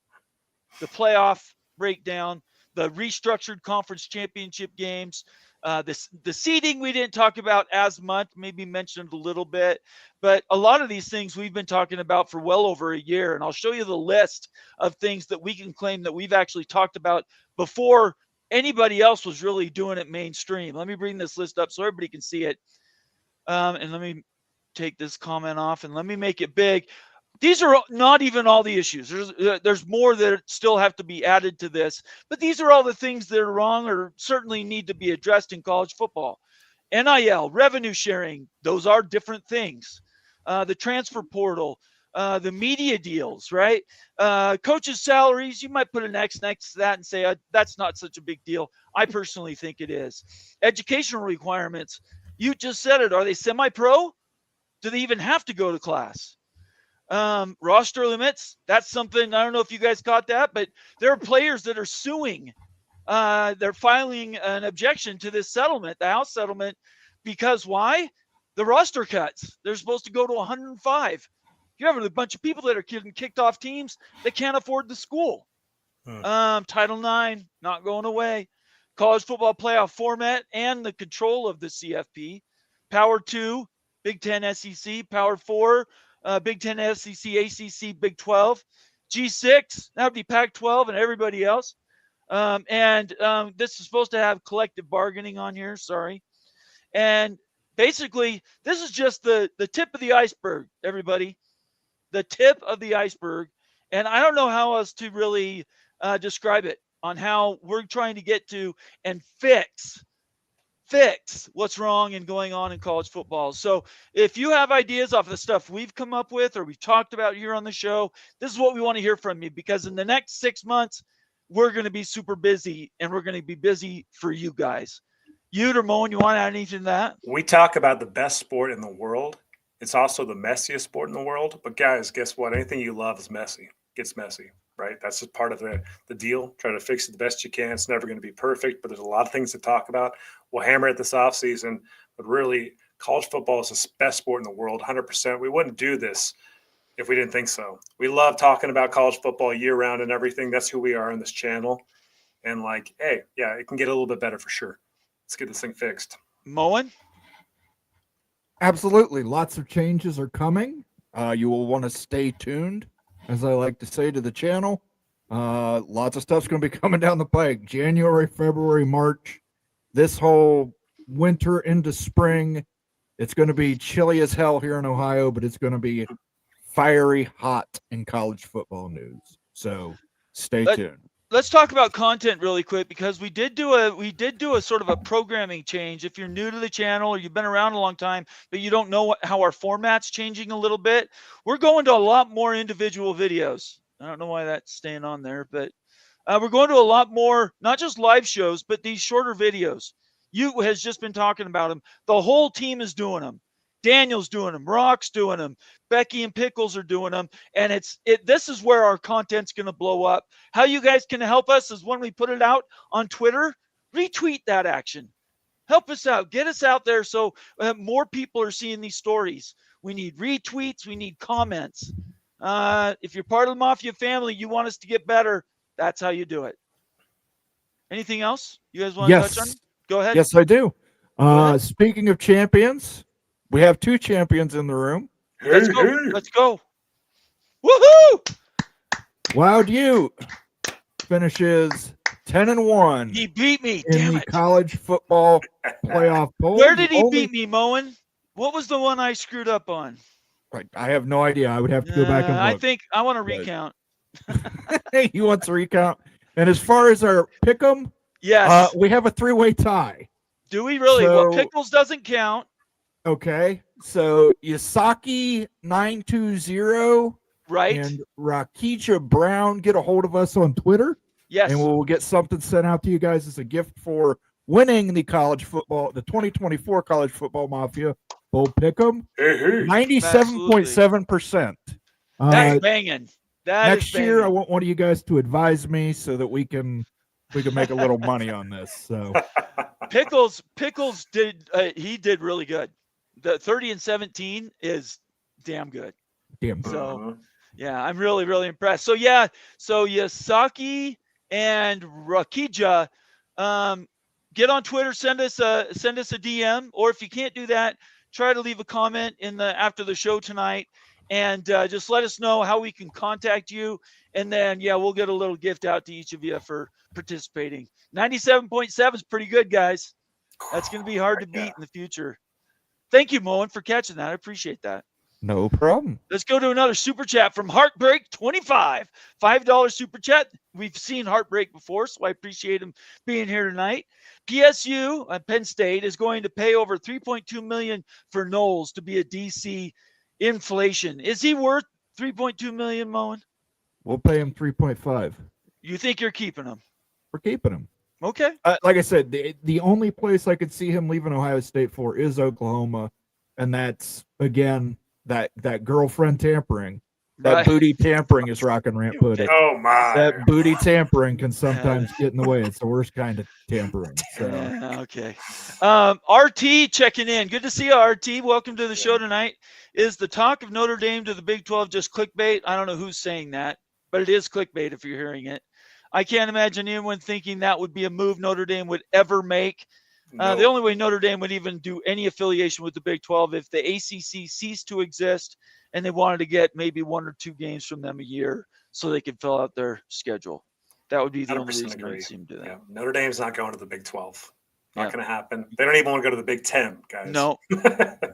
The playoff breakdown, the restructured conference championship games, the seeding we didn't talk about as much, maybe mentioned a little bit, but a lot of these things we've been talking about for well over a year. And I'll show you the list of things that we can claim that we've actually talked about before anybody else was really doing it mainstream. Let me bring this list up so everybody can see it. And let me take this comment off and let me make it big. These are not even all the issues. There's more that still have to be added to this, but these are all the things that are wrong or certainly need to be addressed in college football. NIL, revenue sharing, those are different things. The transfer portal, the media deals, right? Coaches' salaries, you might put an X next to that and say, that's not such a big deal. I personally think it is. Educational requirements, you just said it. Are they semi-pro? Do they even have to go to class? Roster limits, that's something, I don't know if you guys caught that, but there are players that are suing. They're filing an objection to this settlement, the House settlement, because why? The roster cuts. They're supposed to go to 105. You have a bunch of people that are getting kicked off teams that can't afford the school. Title IX, not going away. College football playoff format and the control of the CFP. Power 2, Big Ten SEC. Power 4, Big Ten SEC, ACC, Big 12. G6, that would be Pac 12 and everybody else. This is supposed to have collective bargaining on here. Sorry. And basically, this is just the tip of the iceberg, everybody. The tip of the iceberg. And I don't know how else to really describe it on how we're trying to get to and fix what's wrong and going on in college football. So if you have ideas off the stuff we've come up with or we've talked about here on the show, this is what we want to hear from you, because in the next 6 months, we're going to be super busy and we're going to be busy for you guys. Or Moen, you want to add anything to that? we talk about the best sport in the world. It's also the messiest sport in the world. But guys, guess what? Anything you love is messy. Gets messy, right? That's just part of the deal. Try to fix it the best you can. It's never going to be perfect, but there's a lot of things to talk about. We'll hammer it this offseason. But really, college football is the best sport in the world, 100%. We wouldn't do this if we didn't think so. We love talking about college football year round and everything. That's who we are on this channel. And like, hey, yeah, it can get a little bit better for sure. Let's get this thing fixed. Moen? Absolutely. Lots of changes are coming. You will want to stay tuned, as I like to say to the channel. Lots of stuff's going to be coming down the pike. January, February, March. This whole winter into spring. It's going to be chilly as hell here in Ohio, but it's going to be fiery hot in college football news. So stay tuned. Let's talk about content really quick, because we did do a sort of a programming change. If you're new to the channel or you've been around a long time, but you don't know how our format's changing a little bit, we're going to a lot more individual videos. I don't know why that's staying on there, but we're going to a lot more, not just live shows, but these shorter videos. You has just been talking about them. The whole team is doing them. Daniel's doing them. Rock's doing them. Becky and Pickles are doing them. And this is where our content's going to blow up. How you guys can help us is when we put it out on Twitter, retweet that action. Help us out. Get us out there so more people are seeing these stories. We need retweets. We need comments. If you're part of the Mafia family, you want us to get better, that's how you do it. Anything else you guys want to touch on? Go ahead. Yes, I do. Speaking of champions, we have 2 champions in the room. Let's go. Let's go. Woohoo! Wild U finishes 10-1. He beat me. In Damn the it. college football playoff poll. Where did he beat me, Moen? What was the one I screwed up on? I have no idea. I would have to go back and look. I think I want to But- recount. He wants to recount. And as far as our pick 'em, Yes. we have a 3-way tie. Do we really? Well, so- Pickles doesn't count. Okay. So Yasaki 920 Right. and Rakija Brown, get a hold of us on Twitter. Yes. And we'll get something sent out to you guys as a gift for winning the 2024 College Football Mafia Bowl Pick'em. 97.7%. That's banging. Next year, I want one of you guys to advise me so that we can make a little money on this. So Pickles did he did really good. The 30-17 is damn good. damn good. So yeah, I'm really impressed. So yeah, so Yasaki and Rakija, get on Twitter, send us a DM, or if you can't do that, try to leave a comment after the show tonight, and just let us know how we can contact you, and then we'll get a little gift out to each of you for participating. 97.7 is pretty good, guys. That's going to be hard to beat in the future. Thank you, Moen, for catching that. I appreciate that. No problem. Let's go to another super chat from Heartbreak 25. $5 super chat. We've seen Heartbreak before, so I appreciate him being here tonight. PSU, Penn State, is going to pay over $3.2 million for Knowles to be a DC inflation. Is he worth $3.2 million, Moen? We'll pay him 3.5. You think you're keeping him? We're keeping him. Okay. Like I said, the only place I could see him leaving Ohio State for is Oklahoma, and that's again that girlfriend tampering, that booty tampering, as Rock and Rant put it. Oh my! That booty tampering can sometimes get in the way. It's the worst kind of tampering. So. Okay. RT checking in. Good to see you, RT. Welcome to the show tonight. Is the talk of Notre Dame to the Big 12 just clickbait? I don't know who's saying that, but it is clickbait if you're hearing it. I can't imagine anyone thinking that would be a move Notre Dame would ever make. The only way Notre Dame would even do any affiliation with the Big 12 if the ACC ceased to exist and they wanted to get maybe 1 or 2 games from them a year so they could fill out their schedule. That would be the only reason it would seem to do that. Yeah. Notre Dame's not going to the Big 12. Not going to happen. They don't even want to go to the Big 10, guys. No,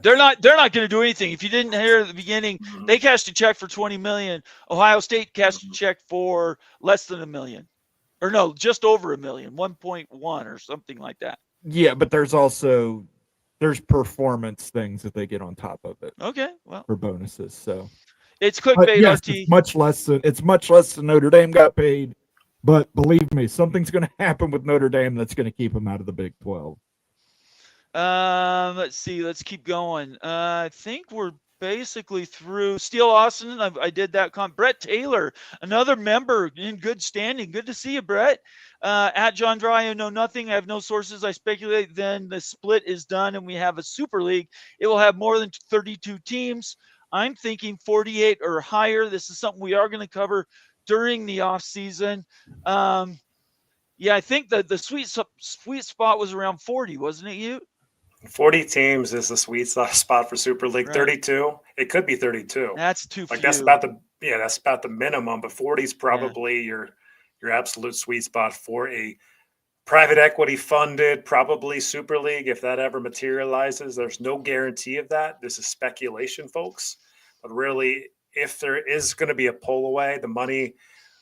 they're not going to do anything. If you didn't hear at the beginning, they cashed a check for $20 million. Ohio State cashed a check for less than $1 million, or no, just over $1 million, 1.1 or something like that. Yeah, but there's performance things that they get on top of it. Okay, well, for bonuses. So it's clickbait. Yes, RT. it's much less than Notre Dame got paid. But believe me, something's going to happen with Notre Dame that's going to keep them out of the Big 12. Let's see. Let's keep going. I think we're basically through. Steele Austin, I did that. Brett Taylor, another member in good standing. Good to see you, Brett. At John Dry, I know nothing. I have no sources. I speculate then the split is done and we have a Super League. It will have more than 32 teams. I'm thinking 48 or higher. This is something we are going to cover during the off season. I think that the sweet spot was around 40, wasn't it? You 40 teams is the sweet spot for Super League. Right. 32, it could be 32. That's too few. That's about the minimum. But 40 is probably your absolute sweet spot for a private equity funded, probably Super League. If that ever materializes, there's no guarantee of that. This is speculation, folks. But really, if there is going to be a pull away, the money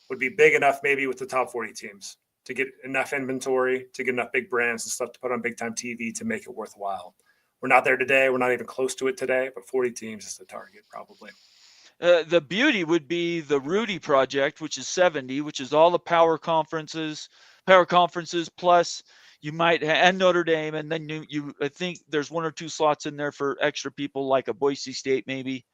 would be big enough maybe with the top 40 teams to get enough inventory, to get enough big brands and stuff to put on big time TV to make it worthwhile. We're not there today. We're not even close to it today, but 40 teams is the target probably. The beauty would be the Rudy project, which is 70, which is all the power conferences plus you might and Notre Dame, and then you I think there's 1 or 2 slots in there for extra people like a Boise State maybe.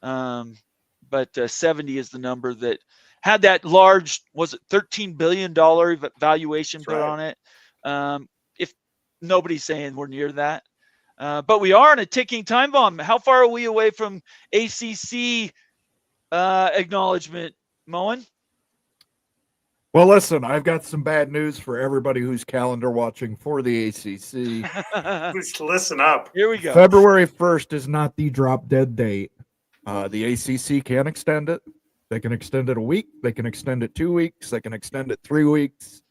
But 70 is the number that had that large, was it $13 billion valuation put on it? If nobody's saying we're near that. But we are in a ticking time bomb. How far are we away from ACC acknowledgement, Moen? Well, listen, I've got some bad news for everybody who's calendar watching for the ACC. Please listen up. Here we go. February 1st is not the drop dead date. The ACC can extend it. They can extend it a week. They can extend it 2 weeks. They can extend it 3 weeks.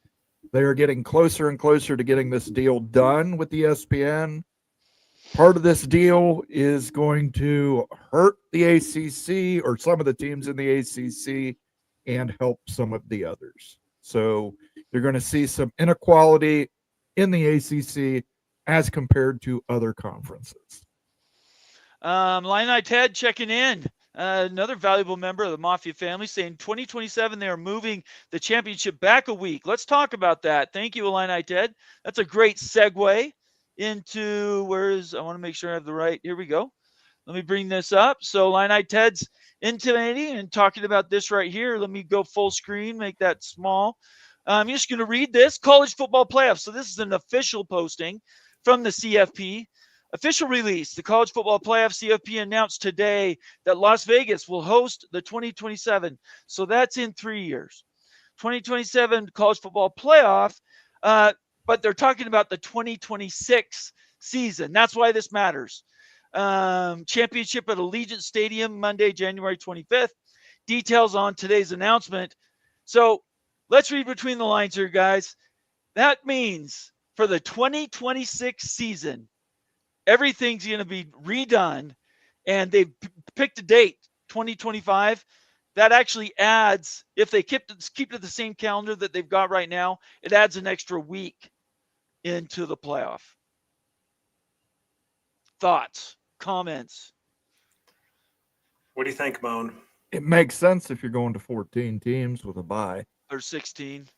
They are getting closer and closer to getting this deal done with ESPN. part of this deal is going to hurt the ACC or some of the teams in the ACC and help some of the others. So you're going to see some inequality in the ACC as compared to other conferences. Illini Ted checking in. Another valuable member of the Mafia family saying 2027 they are moving the championship back a week. Let's talk about that. Thank you, Illini Ted. That's a great segue into I want to make sure I have the right. Here we go. Let me bring this up. So Illini Ted's intimating and talking about this right here. Let me go full screen, make that small. I'm just going to read this. College football playoffs. So this is an official posting from the CFP. Official release. The College Football Playoff CFP announced today that Las Vegas will host the 2027. So that's in 3 years. 2027 College Football Playoff. But they're talking about the 2026 season. That's why this matters. Championship at Allegiant Stadium, Monday, January 25th. Details on today's announcement. So let's read between the lines here, guys. That means for the 2026 season, everything's going to be redone, and they've picked a date, 2025. That actually adds, if they keep to the same calendar that they've got right now, it adds an extra week into the playoff. Thoughts, comments? What do you think, Moan? It makes sense if you're going to 14 teams with a bye. Or 16,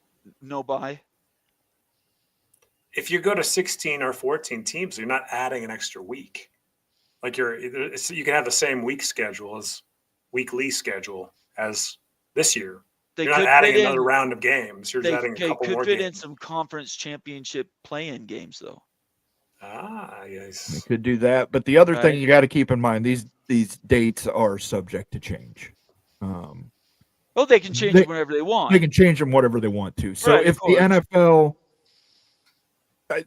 no bye. If you go to 16 or 14 teams, you're not adding an extra week. Like you can have the same weekly schedule as this year. You're not adding another round of games. You're just adding a couple more games. They could fit in some conference championship play-in games, though. Yes. They could do that. But the other thing you got to keep in mind, these dates are subject to change. They can change them whenever they want. They can change them whatever they want to. So if the NFL,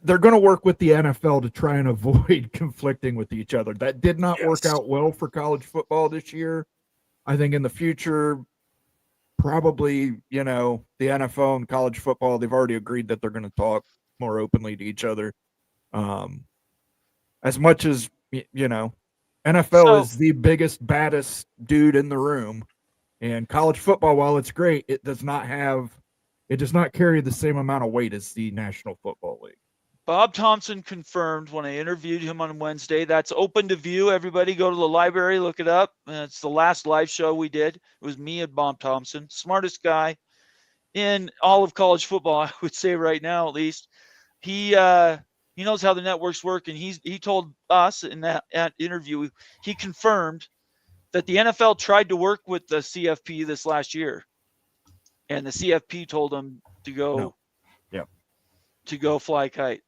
they're going to work with the NFL to try and avoid conflicting with each other. That did not work out well for college football this year. I think in the future, probably, the NFL and college football, they've already agreed that they're going to talk more openly to each other. As much as, NFL is the biggest, baddest dude in the room. And college football, while it's great, it does not carry the same amount of weight as the National Football League. Bob Thompson confirmed when I interviewed him on Wednesday. That's open to view. Everybody go to the library, look it up. It's the last live show we did. It was me and Bob Thompson, smartest guy in all of college football, I would say right now at least. He knows how the networks work, and he told us in that interview, he confirmed that the NFL tried to work with the CFP this last year, and the CFP told him to go, to go fly kite.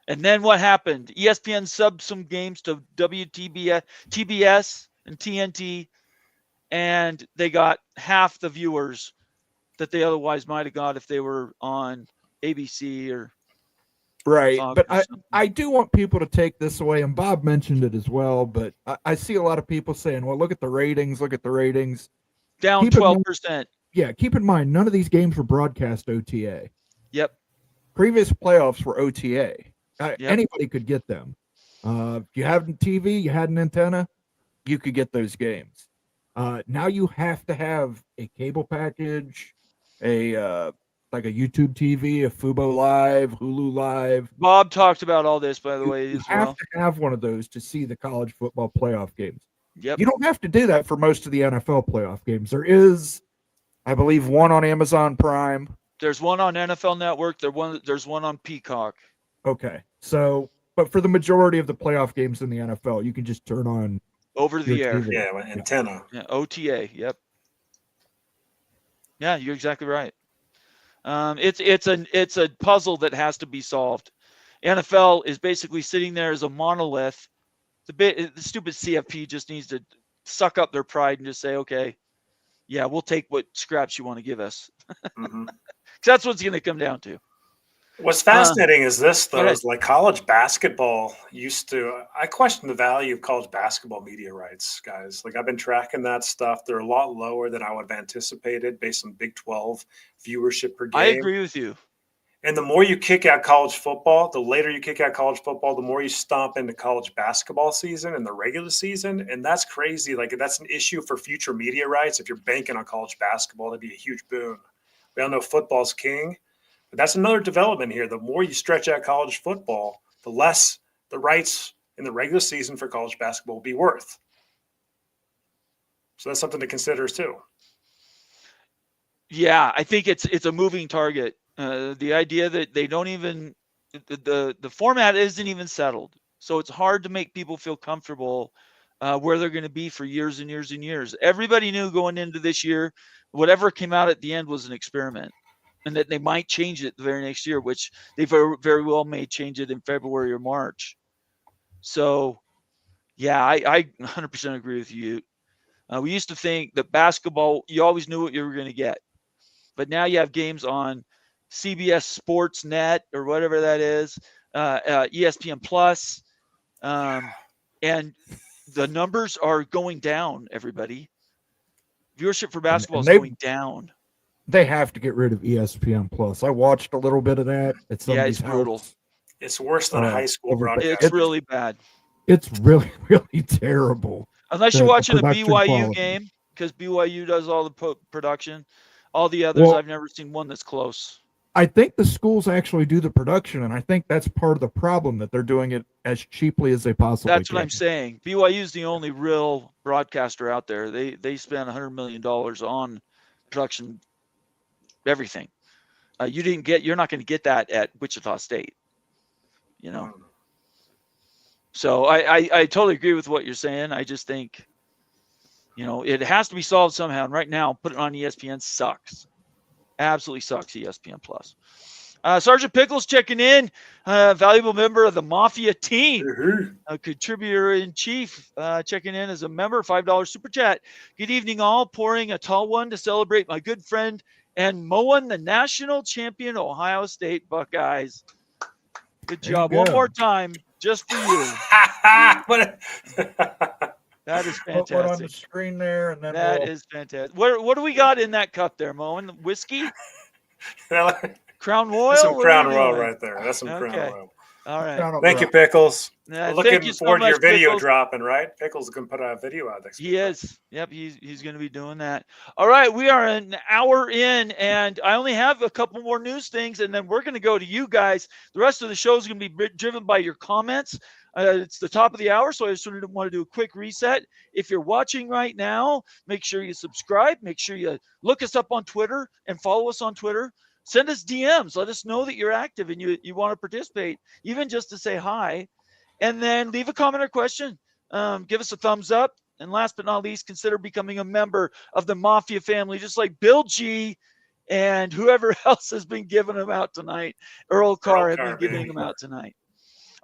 And then what happened? ESPN subbed some games to TBS and TNT, and they got half the viewers that they otherwise might have got if they were on ABC or right. Fox. But I do want people to take this away, and Bob mentioned it as well, but I see a lot of people saying, well, look at the ratings. Down 12%. Keep in mind, none of these games were broadcast OTA. Yep. Previous playoffs were OTA. Anybody could get them. If you have TV, you had an antenna, you could get those games. Now you have to have a cable package, like a YouTube TV, a Fubo Live, Hulu Live. Bob talked about all this, by the way, you as have well. to have one of those to see the college football playoff games. Yep. You don't have to do that for most of the NFL playoff games. There is, I believe, one on Amazon Prime. There's one on NFL Network. There's one on Peacock. Okay. So, but for the majority of the playoff games in the NFL, you can just turn on over the air. TV. Yeah, antenna. Yeah, OTA. Yep. Yeah, you're exactly right. It's a puzzle that has to be solved. NFL is basically sitting there as a monolith. The stupid CFP just needs to suck up their pride and just say, okay, yeah, we'll take what scraps you want to give us. Mm-hmm. That's what it's going to come down to. What's fascinating is this, though, is like college basketball I question the value of college basketball media rights, guys. Like, I've been tracking that stuff. They're a lot lower than I would have anticipated based on Big 12 viewership per game. I agree with you. And the more you kick out college football, the later you kick out college football, the more you stomp into college basketball season and the regular season. And that's crazy. Like, that's an issue for future media rights. If you're banking on college basketball, that'd be a huge boon. We all know football's king, but that's another development here. The more you stretch out college football, the less the rights in the regular season for college basketball will be worth. So that's something to consider too. Yeah, I think it's a moving target. The idea that they don't even the format isn't even settled, so it's hard to make people feel comfortable where they're going to be for years and years and years. Everybody knew going into this year, whatever came out at the end was an experiment, and that they might change it the very next year, which they very well may change it in February or March. So, yeah, I 100% agree with you. We used to think that basketball, you always knew what you were going to get. But now you have games on CBS Sports Net or whatever that is, ESPN Plus, and the numbers are going down, everybody. Viewership for basketball is going down. They have to get rid of ESPN Plus. I watched a little bit of that. It's brutal. It's worse than a high school broadcast. It's really bad. It's really, really terrible. Unless you're watching a BYU game, because BYU does all the production. All the others, I've never seen one that's close. I think the schools actually do the production, and I think that's part of the problem, that they're doing it as cheaply as they possibly can. That's what I'm saying. BYU is the only real broadcaster out there. They spend $100 million on production, everything. You're not going to get that at Wichita State. You know. So I totally agree with what you're saying. I just think, it has to be solved somehow. And right now, put it on ESPN sucks. Absolutely sucks, ESPN Plus. Sergeant Pickles checking in. Valuable member of the Mafia team. A contributor in chief checking in as a member. $5 super chat. Good evening, all. Pouring a tall one to celebrate my good friend and Moen, the national champion Ohio State Buckeyes. Good job. One more time, just for you. That is fantastic. Put on the screen there, and then that is fantastic. What do we got in that cup there, Moen? Whiskey? Crown Royal? That's some Crown Royal right there. That's some Crown Royal. All right. Thank you, Pickles. Looking forward to your video dropping, right? Pickles can put a video out next week. He is. Yep, he's going to be doing that. All right, we are an hour in, and I only have a couple more news things, and then we're going to go to you guys. The rest of the show is going to be driven by your comments. It's the top of the hour, so I just want to do a quick reset. If you're watching right now, make sure you subscribe. Make sure you look us up on Twitter and follow us on Twitter. Send us DMs. Let us know that you're active and you want to participate, even just to say hi. And then leave a comment or question. Give us a thumbs up. And last but not least, consider becoming a member of the Mafia family, just like Bill G and whoever else has been giving them out tonight. Earl Carr have been giving them out tonight.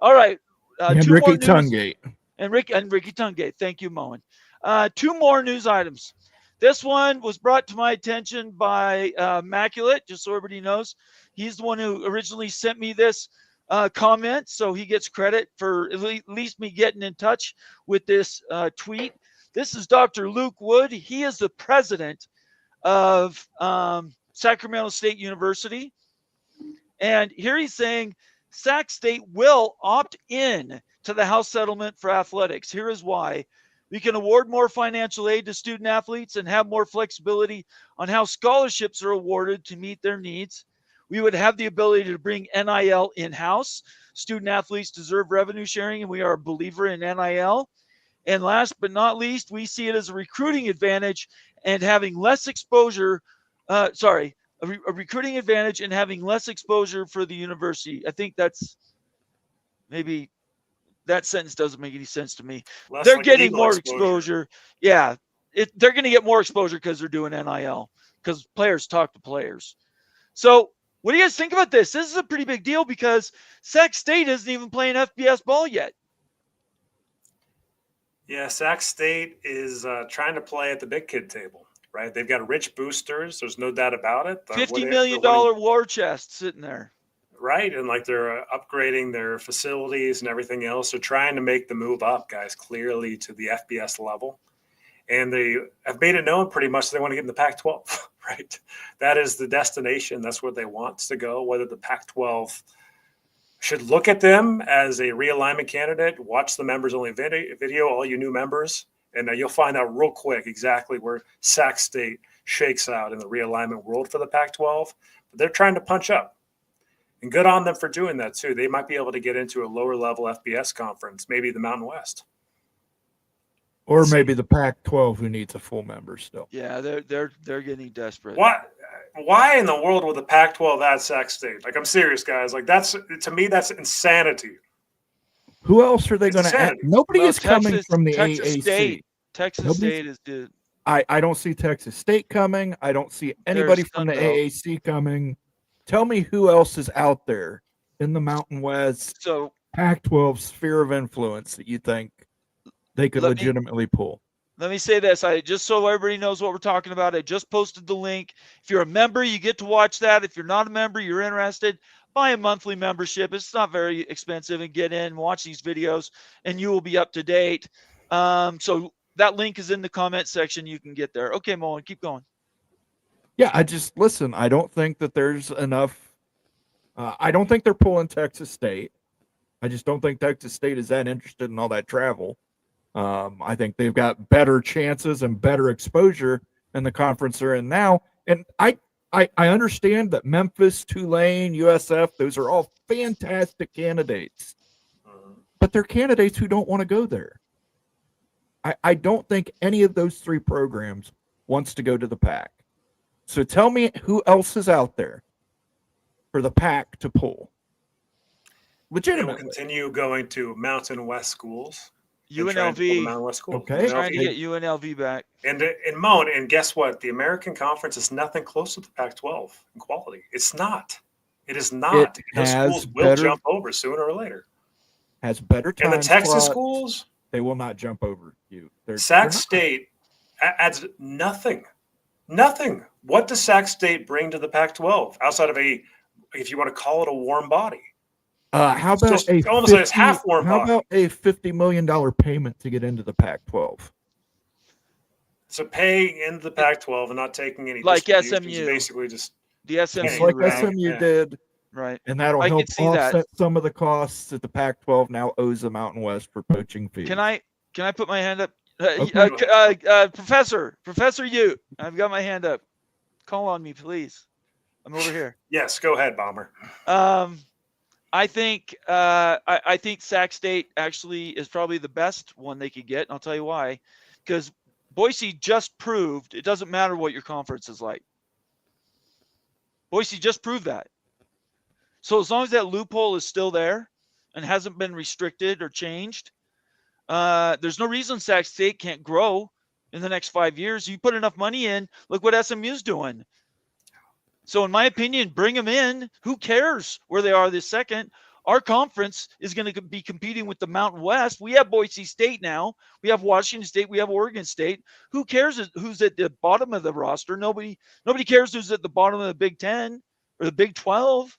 All right. And Ricky Tungate. And Ricky Tungate. Thank you, Moen. Two more news items. This one was brought to my attention by Immaculate, just so everybody knows. He's the one who originally sent me this comment, so he gets credit for at least me getting in touch with this tweet. This is Dr. Luke Wood. He is the president of Sacramento State University. And here he's saying, Sac State will opt in to the House settlement for athletics. Here is why. We can award more financial aid to student athletes and have more flexibility on how scholarships are awarded to meet their needs. We would have the ability to bring NIL in-house. Student athletes deserve revenue sharing, and we are a believer in NIL. And last but not least, we see it as a recruiting advantage and having less exposure. A recruiting advantage and having less exposure for the university. I think that's maybe that sentence doesn't make any sense to me. They're getting more exposure. Yeah, they're going to get more exposure because they're doing NIL, because players talk to players. So what do you guys think about this? This is a pretty big deal because Sac State isn't even playing FBS ball yet. Yeah, Sac State is trying to play at the big kid table. Right, they've got rich boosters. There's no doubt about it. $50 million war chest sitting there. Right, and like they're upgrading their facilities and everything else. They're trying to make the move up, guys, clearly to the FBS level. And they have made it known pretty much they want to get in the Pac-12, right? That is the destination. That's where they want to go. Whether the Pac-12 should look at them as a realignment candidate, watch the members only video, all you new members, and you'll find out real quick exactly where Sac State shakes out in the realignment world for the Pac-12. But they're trying to punch up. And good on them for doing that too. They might be able to get into a lower level FBS conference, maybe the Mountain West. Or maybe the Pac-12 who needs a full member still. Yeah, they're getting desperate. Why in the world would the Pac-12 add Sac State? Like, I'm serious, guys. Like, that's, to me, that's insanity. Who else are they going to add? Nobody is coming from the Texas AAC. State. Texas State is good. I don't see Texas State coming. I don't see anybody from the AAC coming. Tell me who else is out there in the Mountain West, So Pac-12 sphere of influence that you think they could legitimately pull. let me say this. Just so everybody knows what we're talking about, I just posted the link. If you're a member, you get to watch that. If you're not a member, you're interested, buy a monthly membership. It's not very expensive, and get in, watch these videos, and you will be up to date. So that link is in the comment section. You can get there. Okay, Moen, keep going. Yeah, I don't think that there's enough. I don't think they're pulling Texas State. I just don't think Texas State is that interested in all that travel. I think they've got better chances and better exposure in the conference they're in now. And I understand that Memphis, Tulane, USF, those are all fantastic candidates. But they're candidates who don't want to go there. I don't think any of those three programs wants to go to the Pac. So tell me who else is out there for the Pac to pull. Legitimately. They will continue going to Mountain West schools. UNLV. Mountain West schools. Okay. Trying to get UNLV back. And Moen, and guess what? The American Conference is nothing close to the Pac-12 in quality. It's not. It is not. Those schools will jump over sooner or later. Has better time. And the Texas schools, they will not jump over you. Sac State adds nothing. Nothing. What does Sac State bring to the Pac-12 outside of if you want to call it a warm body? How about How about a $50 million payment to get into the Pac-12? So paying into the Pac-12 and not taking any like SMU, basically just the SMU, like SMU did, right? And that'll help offset some of the costs that the Pac-12 now owes the Mountain West for poaching fees. Can I put my hand up? Professor Ute, I've got my hand up. Call on me, please. I'm over here. Yes, go ahead, Bomber. I think Sac State actually is probably the best one they could get, and I'll tell you why. Because Boise just proved it doesn't matter what your conference is like. Boise just proved that. So as long as that loophole is still there and hasn't been restricted or changed, there's no reason Sac State can't grow in the next 5 years. You put enough money in, look what SMU's doing. So in my opinion, bring them in. Who cares where they are this second? Our conference is going to be competing with the Mountain West. We have Boise State now. We have Washington State. We have Oregon State. Who cares who's at the bottom of the roster? Nobody cares who's at the bottom of the Big 10 or the Big 12.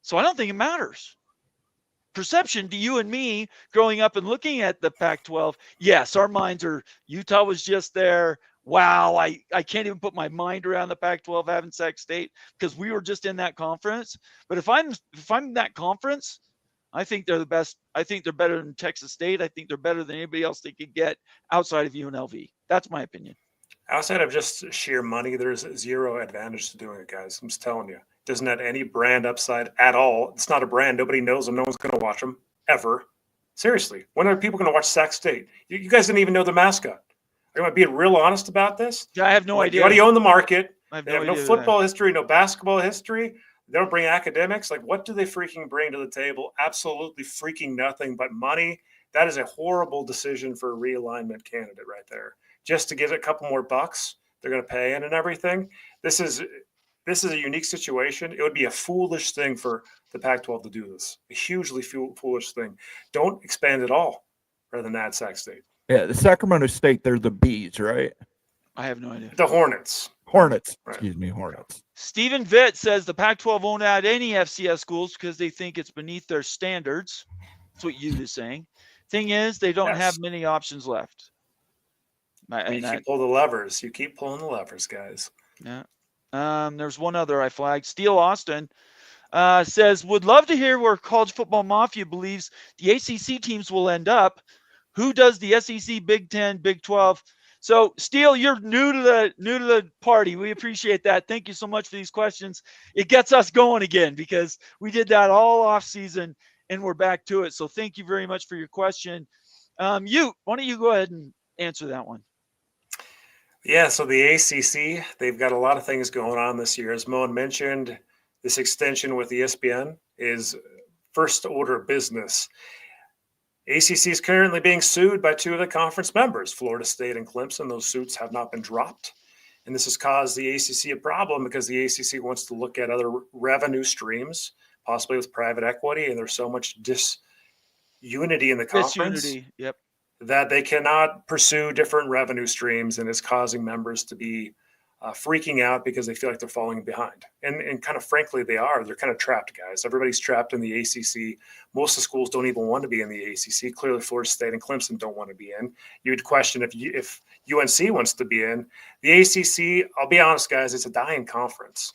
So I don't think it matters. Perception to you and me growing up and looking at the Pac-12, yes, our minds are, Utah was just there. Wow, I can't even put my mind around the Pac-12 having Sac State because we were just in that conference. But if I'm in that conference, I think they're the best. I think they're better than Texas State. I think they're better than anybody else they could get outside of UNLV. That's my opinion. Outside of just sheer money, there's zero advantage to doing it, guys. I'm just telling you. It doesn't have any brand upside at all. It's not a brand. Nobody knows them. No one's going to watch them ever. Seriously. When are people going to watch Sac State? You guys didn't even know the mascot. Am I being real honest about this? Yeah, I have no idea. You already own the market. They have no football history, no basketball history. They don't bring academics. Like, what do they freaking bring to the table? Absolutely freaking nothing but money. That is a horrible decision for a realignment candidate right there. Just to get a couple more bucks, they're going to pay in and everything. This is a unique situation. It would be a foolish thing for the Pac-12 to do this. A hugely foolish thing. Don't expand at all rather than add Sac State. Yeah, the Sacramento State, they're the Bees, right? I have no idea. The Hornets. Hornets. Right. Excuse me, Hornets. Stephen Vitt says the Pac-12 won't add any FCS schools because they think it's beneath their standards. That's what you is saying. Thing is, they don't have many options left. You keep pulling the levers. You keep pulling the levers, guys. Yeah. There's one other I flagged. Steele Austin says, would love to hear where College Football Mafia believes the ACC teams will end up. Who does the SEC, Big 10, Big 12? So, Steele, you're new to the party. We appreciate that. Thank you so much for these questions. It gets us going again because we did that all off season and we're back to it. So, thank you very much for your question. Why don't you go ahead and answer that one? Yeah, so the ACC, they've got a lot of things going on this year. As Moen mentioned, this extension with ESPN is first order of business. ACC is currently being sued by two of the conference members, Florida State and Clemson. Those suits have not been dropped. And this has caused the ACC a problem because the ACC wants to look at other revenue streams, possibly with private equity, and there's so much disunity in the conference. Disunity, yep. That they cannot pursue different revenue streams, and it's causing members to be freaking out because they feel like they're falling behind. And kind of frankly, they are. They're kind of trapped, guys. Everybody's trapped in the ACC. Most of the schools don't even want to be in the ACC. Clearly, Florida State and Clemson don't want to be in. You'd question if UNC wants to be in. The ACC, I'll be honest, guys, it's a dying conference.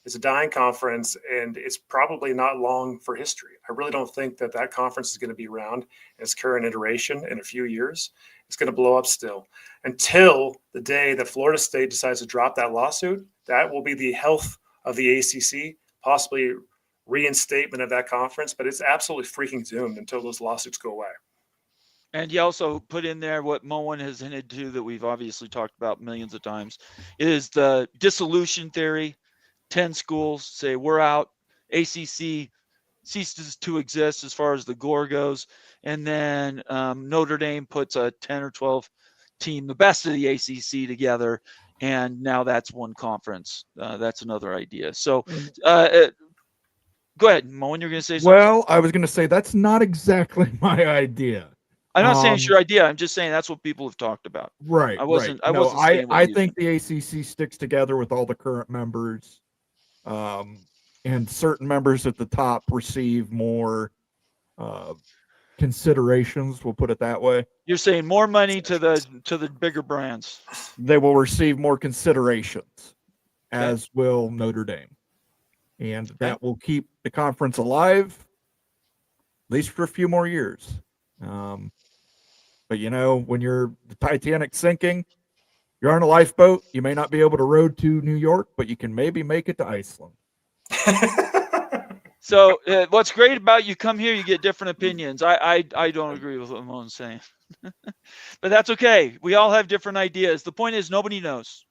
It's a dying conference, and it's probably not long for history. I really don't think that conference is going to be around in its current iteration in a few years. It's going to blow up still. Until the day that Florida State decides to drop that lawsuit, that will be the health of the ACC, possibly reinstatement of that conference, but it's absolutely freaking doomed until those lawsuits go away. And you also put in there what Moen has hinted to that we've obviously talked about millions of times is the dissolution theory. 10 schools say we're out. ACC ceases to exist as far as the gore goes. And then Notre Dame puts a 10 or 12 team, the best of the ACC together. And now that's one conference. That's another idea. So go ahead, Moen, you're going to say something? Well, I was going to say that's not exactly my idea. I'm not saying it's your idea. I'm just saying that's what people have talked about. Right. I wasn't I saying think the ACC sticks together with all the current members. And certain members at the top receive more considerations, we'll put it that way. You're saying more money to the bigger brands. They will receive more considerations, Okay. as will Notre Dame. And that will keep the conference alive, at least for a few more years. But, when the Titanic's sinking, you're on a lifeboat. You may not be able to row to New York, but you can maybe make it to Iceland. So what's great about you come here, you get different opinions. I don't agree with what Moen's saying, but that's okay. We all have different ideas. The point is nobody knows.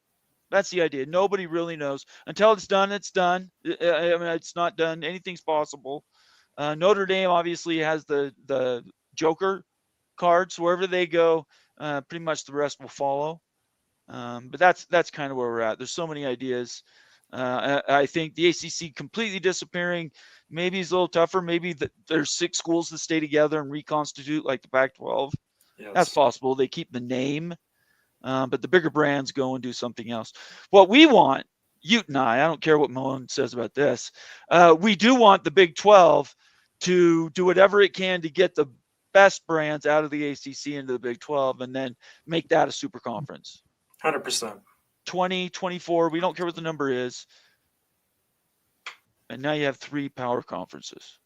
That's the idea. Nobody really knows until it's done. It's done. I mean, it's not done. Anything's possible. Notre Dame obviously has the Joker cards. Wherever they go, pretty much the rest will follow. But that's kind of where we're at. There's so many ideas. I think the ACC completely disappearing maybe is a little tougher. Maybe there's 6 schools that stay together and reconstitute like the Pac-12. Yes. That's possible. They keep the name, but the bigger brands go and do something else. What we want, Ute and I don't care what Moen says about this. We do want the Big 12 to do whatever it can to get the best brands out of the ACC into the Big 12 and then make that a super conference. 100%. 20, 24, we don't care what the number is. And now you have 3 power conferences.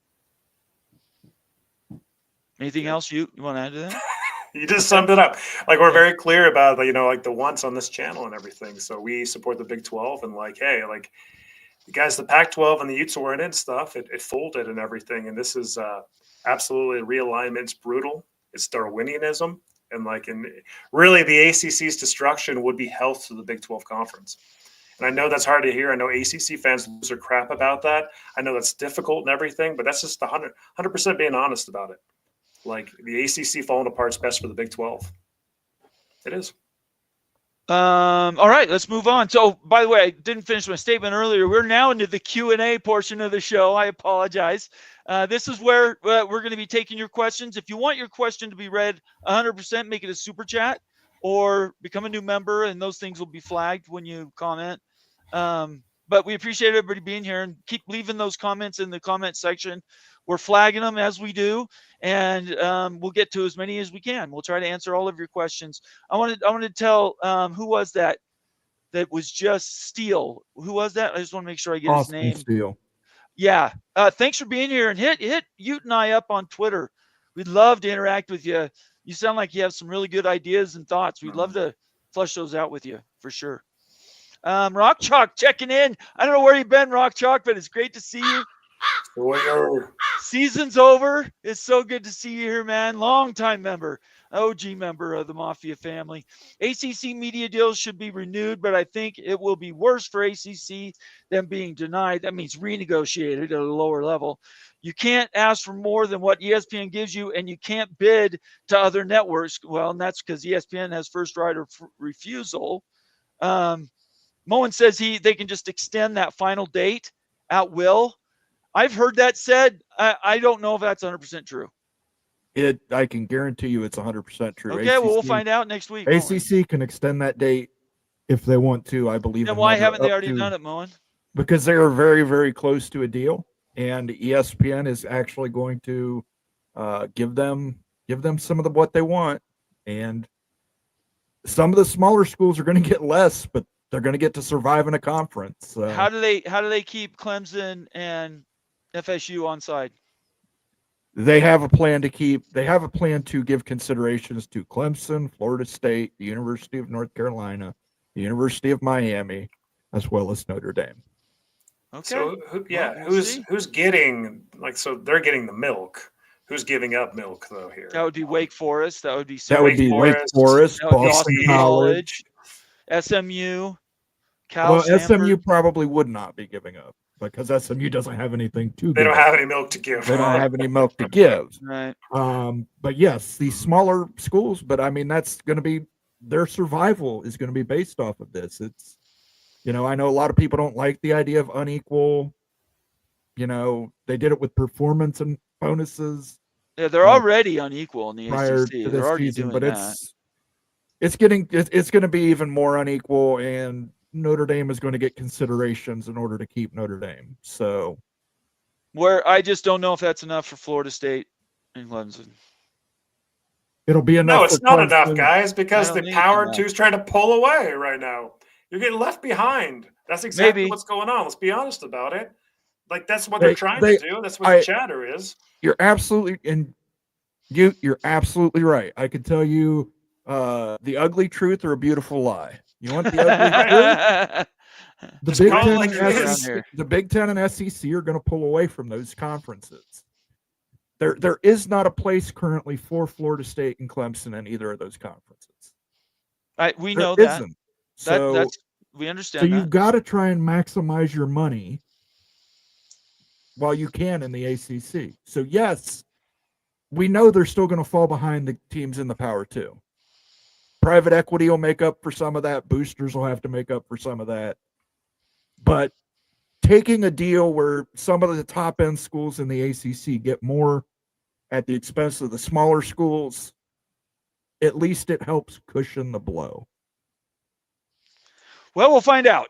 Anything else you want to add to that? You just summed it up. Like, we're very clear about, like the wants on this channel and everything. So we support the Big 12 and hey, guys, the Pac-12 and the Utes were in it and stuff. It folded and everything. And this is absolutely realignment. It's brutal. It's Darwinianism. And really the ACC's destruction would be health to the Big 12 conference. And I know that's hard to hear. I know ACC fans lose their crap about that. I know that's difficult and everything, but that's just 100% being honest about it. The ACC falling apart is best for the Big 12. It is. All right, let's move on. So, by the way, I didn't finish my statement earlier. We're now into the Q&A portion of the show. I apologize. This is where we're going to be taking your questions. If you want your question to be read 100%, make it a super chat or become a new member, and those things will be flagged when you comment. But we appreciate everybody being here, and keep leaving those comments in the comment section. We're flagging them as we do, and we'll get to as many as we can. We'll try to answer all of your questions. I wanted to tell who was that that was just Steele. Who was that? I just want to make sure I get Austin his name. Steele. Yeah. Thanks for being here, and hit Ute and I up on Twitter. We'd love to interact with you. You sound like you have some really good ideas and thoughts. We'd love to flush those out with you for sure. Rock Chalk checking in. I don't know where you've been, Rock Chalk, but it's great to see you. Season's over. It's so good to see you here, man. Long-time member, OG member of the Mafia family. ACC media deals should be renewed, but I think it will be worse for ACC than being denied. That means renegotiated at a lower level. You can't ask for more than what ESPN gives you, and you can't bid to other networks. Well, and that's because ESPN has first right of refusal. Moen says they can just extend that final date at will. I've heard that said. I don't know if that's 100% true. I can guarantee you it's 100% true. Okay, well, we'll find out next week. ACC can extend that date if they want to, I believe. Then why haven't they already done it, Moen? Because they are very, very close to a deal, and ESPN is actually going to give them some of what they want, and some of the smaller schools are going to get less, but they're going to get to survive in a conference. How do they keep Clemson and FSU on side? They have a plan to give considerations to Clemson, Florida State, the University of North Carolina, the University of Miami, as well as Notre Dame. Okay. So who's getting, like, so they're getting the milk. Who's giving up milk though here? That would be Wake Forest. That would be Wake Forest, Boston College, SMU, Cal. Well, Stanford. SMU probably would not be giving up because SMU doesn't have anything to give. They don't have any milk to give. They don't have any milk to give. Right. But yes, these smaller schools, but I mean, that's going to be their survival is going to be based off of this. It's, I know a lot of people don't like the idea of unequal. They did it with performance and bonuses. Yeah, they're already unequal in the prior ACC. to They're this already season, doing but that. it's going to be even more unequal, and Notre Dame is going to get considerations in order to keep Notre Dame. So, where I just don't know if that's enough for Florida State and Clemson. It'll be enough. No, it's not enough, guys, because the Power enough. Two's trying to pull away right now. You're getting left behind. That's exactly what's going on. Let's be honest about it. Like, that's what they're trying to do. That's what the chatter is. You're absolutely you're absolutely right. I could tell you the ugly truth or a beautiful lie. You want the ugly truth? The Big Ten and SEC are going to pull away from those conferences. There is not a place currently for Florida State and Clemson in either of those conferences. We know that. So we understand. So you've got to try and maximize your money while you can in the ACC. So yes, we know they're still going to fall behind the teams in the Power 2. Private equity will make up for some of that. Boosters will have to make up for some of that. But taking a deal where some of the top end schools in the ACC get more at the expense of the smaller schools, at least it helps cushion the blow. Well, we'll find out.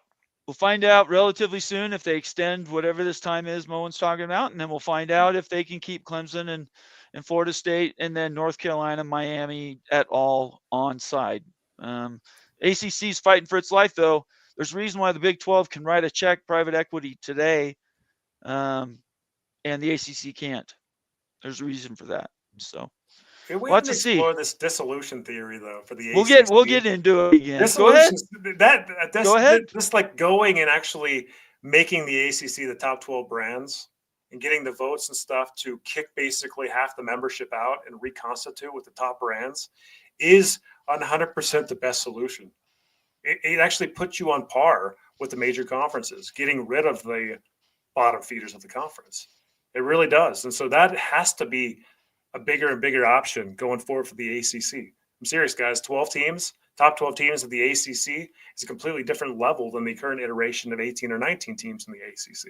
We'll find out relatively soon if they extend whatever this time is Moen's talking about, and then we'll find out if they can keep Clemson and Florida State and then North Carolina, Miami at all on side. ACC's fighting for its life, though. There's a reason why the Big 12 can write a check private equity today, and the ACC can't. There's a reason for that. So we have to explore this dissolution theory, though, for the ACC. We'll get into it again. Go ahead. Go ahead. Just like going and actually making the ACC the top 12 brands and getting the votes and stuff to kick basically half the membership out and reconstitute with the top brands is 100% the best solution. It actually puts you on par with the major conferences, getting rid of the bottom feeders of the conference. It really does. And so that has to be a bigger and bigger option going forward for the ACC. I'm serious, guys. 12 teams, top 12 teams of the ACC is a completely different level than the current iteration of 18 or 19 teams in the ACC,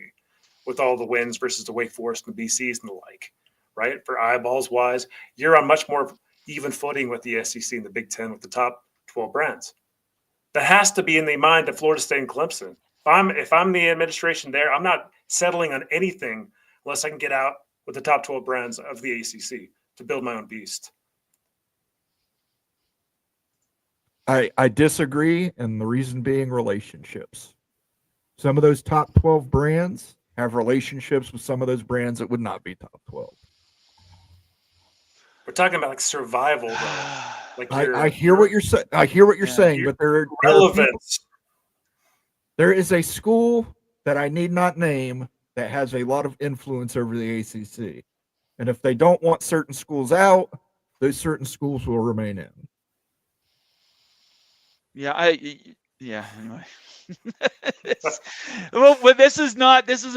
with all the wins versus the Wake Forest and the BCs and the like, right? For eyeballs wise, you're on much more even footing with the SEC and the Big Ten with the top 12 brands. That has to be in the mind of Florida State and Clemson. If I'm the administration there, I'm not settling on anything unless I can get out with the top 12 brands of the ACC to build my own beast. I disagree, and the reason being relationships. Some of those top 12 brands have relationships with some of those brands that would not be top 12. We're talking about like survival, though. Like I hear what you're saying. I hear what you're saying, but there are people, relevance. there is a school that I need not name that has a lot of influence over the ACC. And if they don't want certain schools out, those certain schools will remain in. Yeah, anyway. Well, this is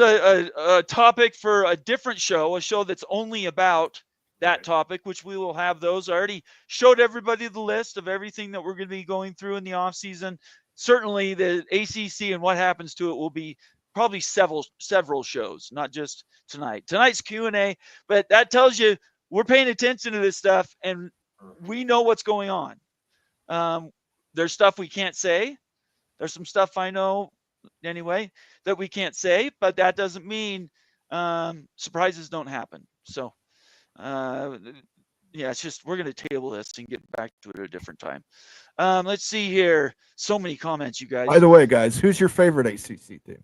a topic for a different show, a show that's only about that topic, which we will have those. I already showed everybody the list of everything that we're going to be going through in the off season. Certainly the ACC and what happens to it will be probably several shows, not just tonight. Tonight's Q&A, but that tells you we're paying attention to this stuff and we know what's going on. There's stuff we can't say. There's some stuff I know anyway that we can't say, but that doesn't mean surprises don't happen. So, yeah, it's just we're going to table this and get back to it at a different time. Let's see here. So many comments, you guys. By the way, guys, who's your favorite ACC team?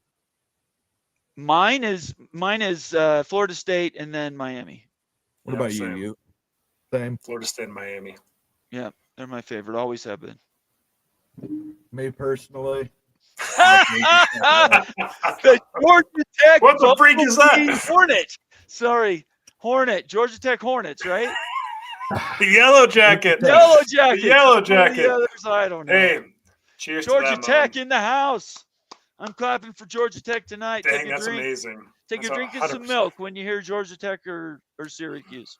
Mine is Florida State and then Miami. What about you? Same. Florida State and Miami. Yeah, they're my favorite. Always have been. Me personally. The Georgia Tech. What the freak is that? Hornet. Sorry, Hornet. Georgia Tech Hornets, right? The Yellow Jacket. Yellow Jacket. The Yellow Jacket. I don't know. Hey, cheers Georgia to that, Tech man. in the house. I'm clapping for Georgia Tech tonight. Dang, Take a that's drink. amazing. Take That's a drink and some 100%. milk when you hear Georgia Tech or Syracuse.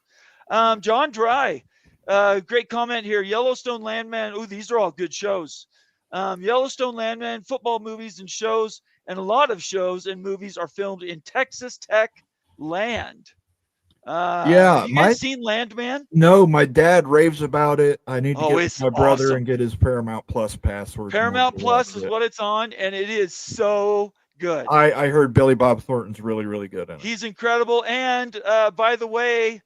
John Dry, great comment here. Yellowstone Landman. Oh, these are all good shows. Yellowstone Landman, football movies and shows, and a lot of shows and movies are filmed in Texas Tech land. Yeah, have you guys seen Landman? No, my dad raves about it. I need to get with it's my brother awesome. and get his Paramount Plus password. Paramount Plus is what it's on, and it is so good. I heard Billy Bob Thornton's really, really good in it. He's incredible. And by the way,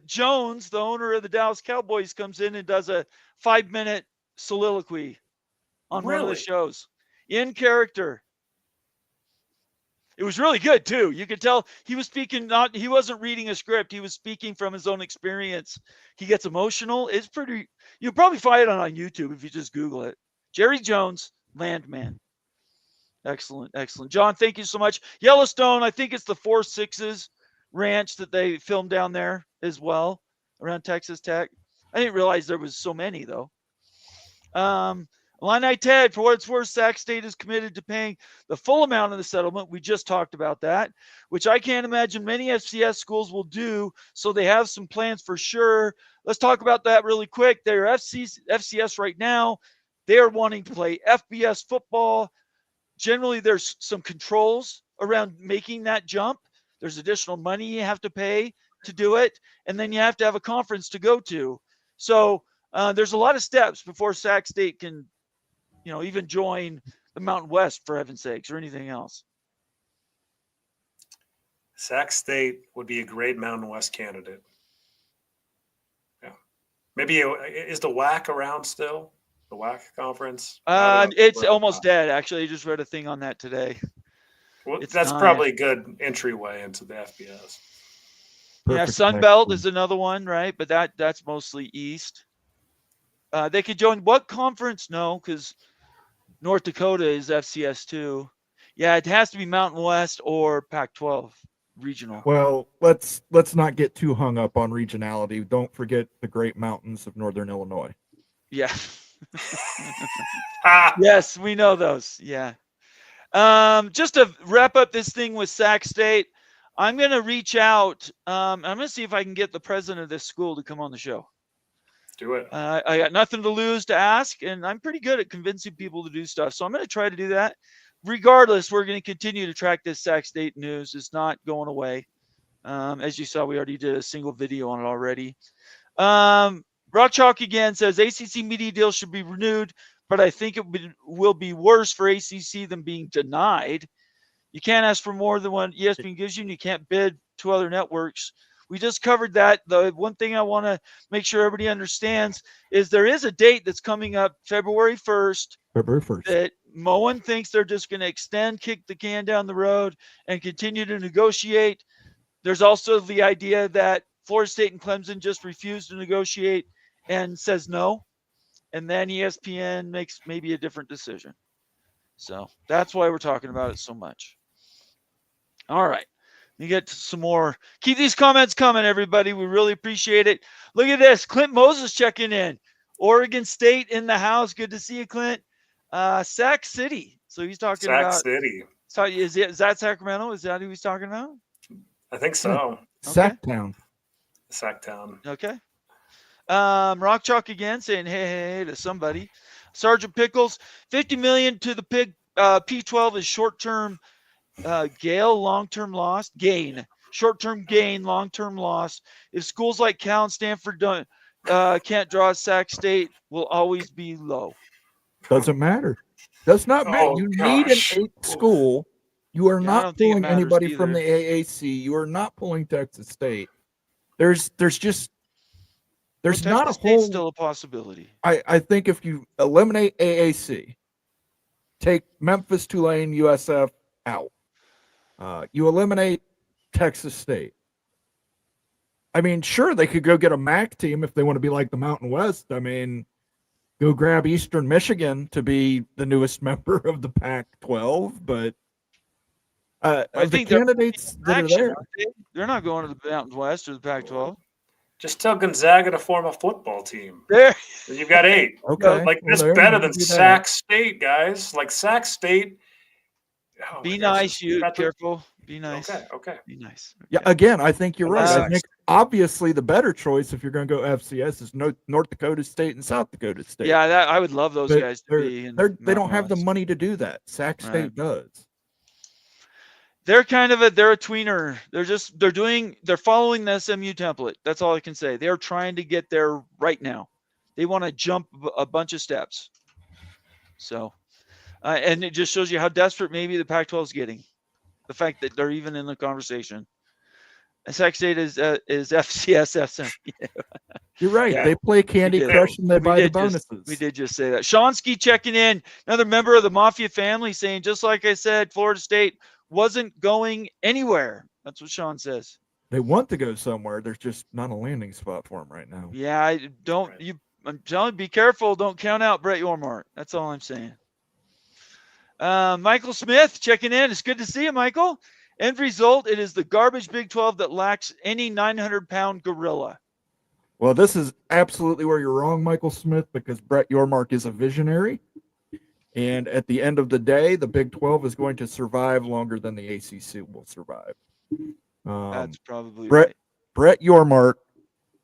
Jones, the owner of the Dallas Cowboys, comes in and does a 5-minute soliloquy on one of the shows in character. It was really good too. You could tell he was speaking, he wasn't reading a script. He was speaking from his own experience. He gets emotional. It's pretty, you'll probably find it on YouTube if you just Google it. Jerry Jones, Landman. Excellent. Excellent. John, thank you so much. Yellowstone, I think it's the 4 Sixes ranch that they filmed down there as well around Texas Tech. I didn't realize there was so many though. Illini Ted, for what it's worth, Sac State is committed to paying the full amount of the settlement. We just talked about that, which I can't imagine many FCS schools will do. So they have some plans for sure. Let's talk about that really quick. They're FCS right now. They are wanting to play FBS football. Generally, there's some controls around making that jump. There's additional money you have to pay to do it. And then you have to have a conference to go to. So there's a lot of steps before Sac State can, even join the Mountain West, for heaven's sakes, or anything else. Sac State would be a great Mountain West candidate. Yeah. Maybe is the WAC around still? The WAC conference? It's almost dead, actually. I just read a thing on that today. Well, that's probably a good entryway into the FBS. Yeah, Sun Belt is another one, right? But that's mostly East. They could join what conference? No, because North Dakota is FCS too. Yeah, it has to be Mountain West or Pac-12 regional. Well, let's not get too hung up on regionality. Don't forget the great mountains of Northern Illinois. Yeah. Yes, we know those. Yeah. Just to wrap up this thing with Sac State, I'm going to reach out. I'm going to see if I can get the president of this school to come on the show. Do it. I got nothing to lose to ask, and I'm pretty good at convincing people to do stuff. So I'm going to try to do that. Regardless, we're going to continue to track this Sac State news. It's not going away. As you saw, we already did a single video on it already. Rock Chalk again says ACC media deal should be renewed, but I think it will be worse for ACC than being denied. You can't ask for more than what ESPN gives you, and you can't bid to other networks We just covered that. The one thing I want to make sure everybody understands is there is a date that's coming up February 1st February 1st. that Moen thinks they're just going to extend, kick the can down the road, and continue to negotiate. There's also the idea that Florida State and Clemson just refused to negotiate and says no. And then ESPN makes maybe a different decision. So that's why we're talking about it so much. All right. Let me get to some more. Keep these comments coming, everybody. We really appreciate it. Look at this. Clint Moses checking in. Oregon State in the house. Good to see you, Clint. Sac City. So he's talking Sac about. City. So is that Sacramento? Is that who he's talking about? I think so. Sacktown. Sacktown. Okay. Rock Chalk again saying hey to somebody. Sergeant Pickles, $50 million to the P12 is short-term long-term loss, gain. Short-term gain, long-term loss. If schools like Cal and Stanford can't draw, Sac State will always be low. Doesn't matter. Does not matter. You need an 8th school. You are not pulling anybody from the AAC. You are not pulling Texas State. There's not a whole. Still a possibility. I think if you eliminate AAC, take Memphis, Tulane, USF out. You eliminate Texas State. I mean, sure, they could go get a MAC team if they want to be like the Mountain West. I mean, go grab Eastern Michigan to be the newest member of the Pac-12, but I think the candidates that are there, they're not going to the Mountain West or the Pac-12. Just tell Gonzaga to form a football team. There, you've got 8. Okay, like that's better than Sac State, guys. Like Sac State. Oh be nice, you careful. Be nice. Okay. Be nice. Okay. Yeah, again, I think you're right. I think obviously the better choice if you're going to go FCS is North Dakota State and South Dakota State. Yeah, I would love those guys to be. They don't have the money to do that. Sac State does. They're kind of they're a tweener. They're following the SMU template. That's all I can say. They're trying to get there right now. They want to jump a bunch of steps. So, and it just shows you how desperate maybe the Pac-12 is getting. The fact that they're even in the conversation. Sac State is FCS SMU. You're right. Yeah. They play Candy Crush and they buy the bonuses. We did just say that. Shonsky checking in, another member of the Mafia family, saying, just like I said, Florida State wasn't going anywhere. That's what Sean says. They want to go somewhere. There's just not a landing spot for them right now. Yeah, I'm telling you, be careful. Don't count out Brett Yormark. That's all I'm saying. Michael Smith checking in. It's good to see you, Michael. End result, it is the garbage Big 12 that lacks any 900-pound gorilla. Well, this is absolutely where you're wrong, Michael Smith, because Brett Yormark is a visionary. And at the end of the day, the Big 12 is going to survive longer than the ACC will survive. That's probably right. Brett Yormark Yormark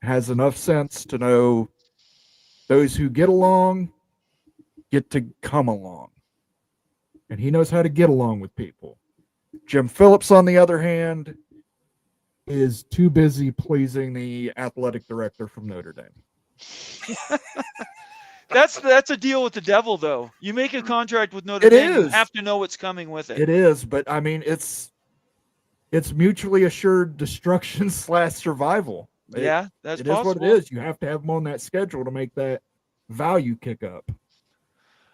has enough sense to know those who get along get to come along. And he knows how to get along with people. Jim Phillips, on the other hand, is too busy pleasing the athletic director from Notre Dame. That's a deal with the devil, though. You make a contract with Notre Dame, you have to know what's coming with it. It is, but I mean, it's mutually assured destruction / survival. Yeah, that's it possible. It is what it is. You have to have them on that schedule to make that value kick up.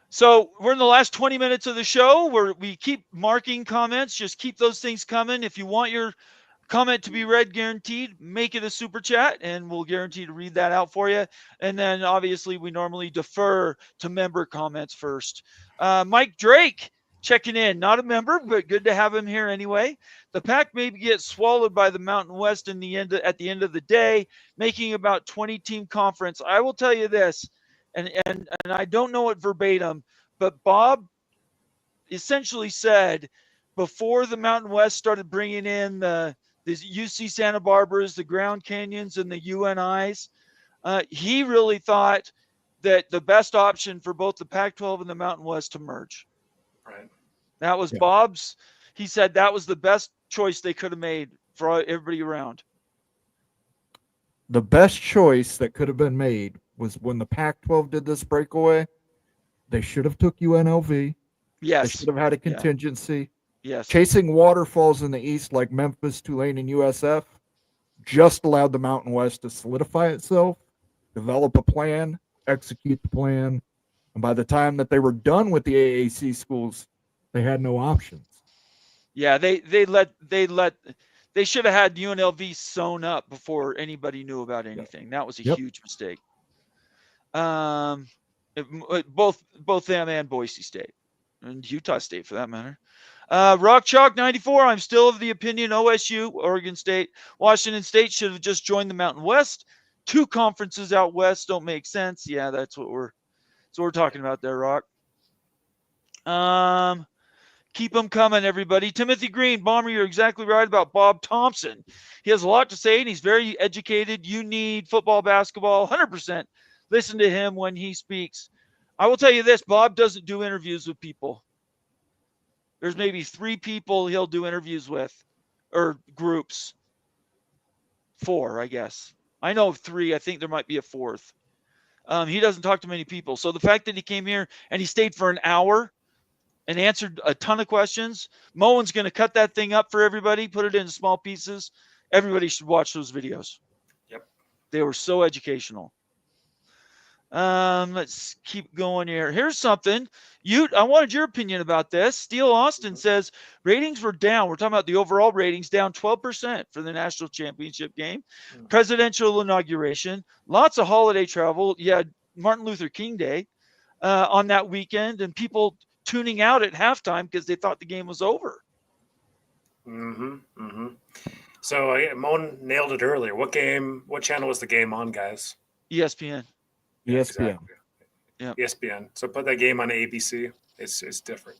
So we're in the last 20 minutes of the show where we keep marking comments. Just keep those things coming. If you want your comment to be read, guaranteed, make it a super chat and we'll guarantee to read that out for you. And then obviously we normally defer to member comments first. Mike Drake checking in, not a member, but good to have him here anyway. The Pac may get swallowed by the Mountain West at the end of the day, making about 20-team conference. I will tell you this. And I don't know it verbatim, but Bob essentially said before the Mountain West started bringing in the UC Santa Barbaras, the Ground Canyons, and the UNIs, he really thought that the best option for both the Pac-12 and the Mountain West to merge. Right. That was Bob's. He said that was the best choice they could have made for everybody around. The best choice that could have been made was when the Pac-12 did this breakaway, they should have took UNLV. Yes. They should have had a contingency. Yes. Chasing waterfalls in the East like Memphis, Tulane, and USF just allowed the Mountain West to solidify itself, develop a plan, execute the plan. And by the time that they were done with the AAC schools, they had no options. Yeah, they should have had UNLV sewn up before anybody knew about anything. That was a huge mistake. Both them and Boise State, and Utah State for that matter. Rock Chalk 94. I'm still of the opinion OSU, Oregon State, Washington State should have just joined the Mountain West. 2 conferences out west don't make sense. Yeah, that's what we're talking about there, Rock. Keep them coming, everybody. Timothy Green, Bomber, you're exactly right about Bob Thompson. He has a lot to say, and he's very educated. You need football, basketball, 100%. Listen to him when he speaks. I will tell you this, Bob doesn't do interviews with people. There's maybe 3 people he'll do interviews with, or groups. 4, I guess. I know of 3. I think there might be a 4th. He doesn't talk to many people. So the fact that he came here and he stayed for an hour and answered a ton of questions, Moen's going to cut that thing up for everybody, put it into small pieces. Everybody should watch those videos. Yep. They were so educational. Let's keep going here. Here's something. I wanted your opinion about this. Steele Austin says ratings were down. We're talking about the overall ratings, down 12% for the national championship game. Presidential inauguration, lots of holiday travel. Yeah, Martin Luther King Day on that weekend, and people tuning out at halftime because they thought the game was over. So Moen nailed it earlier. What channel was the game on, guys? ESPN. ESPN. Exactly. Yeah. ESPN. So put that game on ABC. It's different.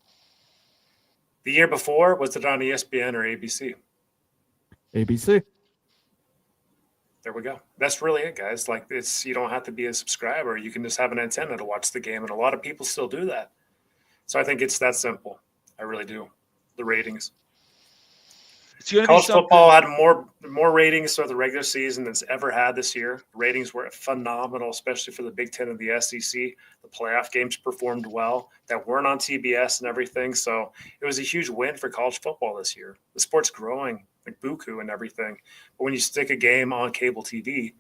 The year before, was it on ESPN or ABC? ABC. There we go. That's really it, guys. Like, you don't have to be a subscriber. You can just have an antenna to watch the game, and a lot of people still do that. So I think it's that simple. I really do. The ratings. College football had more ratings for the regular season than it's ever had this year. The ratings were phenomenal, especially for the Big Ten and the SEC. The playoff games performed well that weren't on TBS and everything. So it was a huge win for college football this year. The sport's growing like buku and everything. But when you stick a game on cable TV,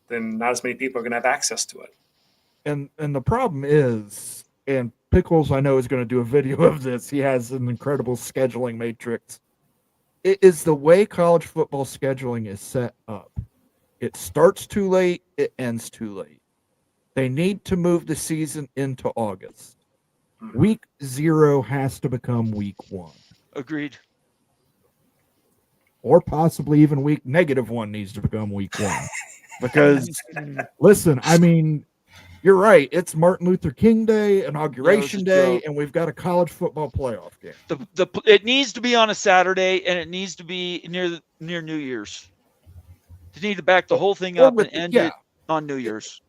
then not as many people are going to have access to it. And the problem is, and Pickles, I know, is going to do a video of this. He has an incredible scheduling matrix. It is the way college football scheduling is set up. It starts too late. It ends too late. They need to move the season into August. Week 0 has to become week 1. Agreed. Or possibly even week -1 needs to become week 1. Because, listen, I mean, you're right. It's Martin Luther King Day, Inauguration Day, and we've got a college football playoff game. It needs to be on a Saturday, and it needs to be near New Year's. They need to back the whole thing up and end it on New Year's.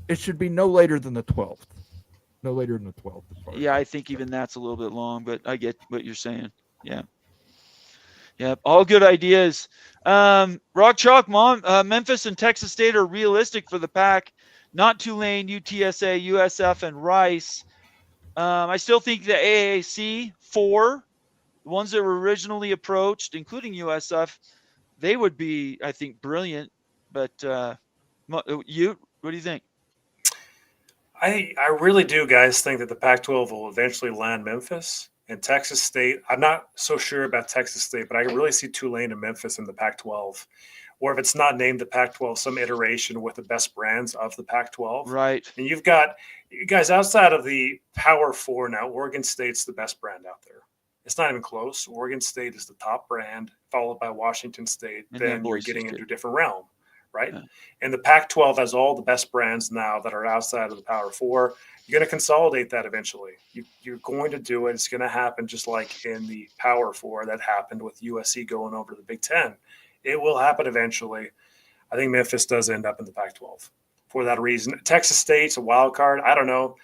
It should be no later than the 12th. No later than the 12th. Yeah, I think even that's a little bit long, but I get what you're saying. Yeah. Yeah, all good ideas. Rock Chalk, Memphis and Texas State are realistic for the Pac. Not Tulane, UTSA, USF, and Rice. I still think the AAC 4, the ones that were originally approached, including USF, they would be, I think, brilliant. But what do you think? I really do, guys, think that the Pac-12 will eventually land Memphis and Texas State. I'm not so sure about Texas State, but I really see Tulane and Memphis in the Pac-12. Or if it's not named the Pac-12, some iteration with the best brands of the Pac-12. Right. And you've got, guys, outside of the Power 4 now, Oregon State's the best brand out there. It's not even close. Oregon State is the top brand, followed by Washington State. And then you're Boise getting State. into a different realm, right? Yeah. And the Pac-12 has all the best brands now that are outside of the Power 4. You're going to consolidate that eventually. You're going to do it. It's going to happen just like in the Power 4 that happened with USC going over to the Big Ten. It will happen eventually. I think Memphis does end up in the Pac-12 for that reason. Texas State's a wild card. I don't know.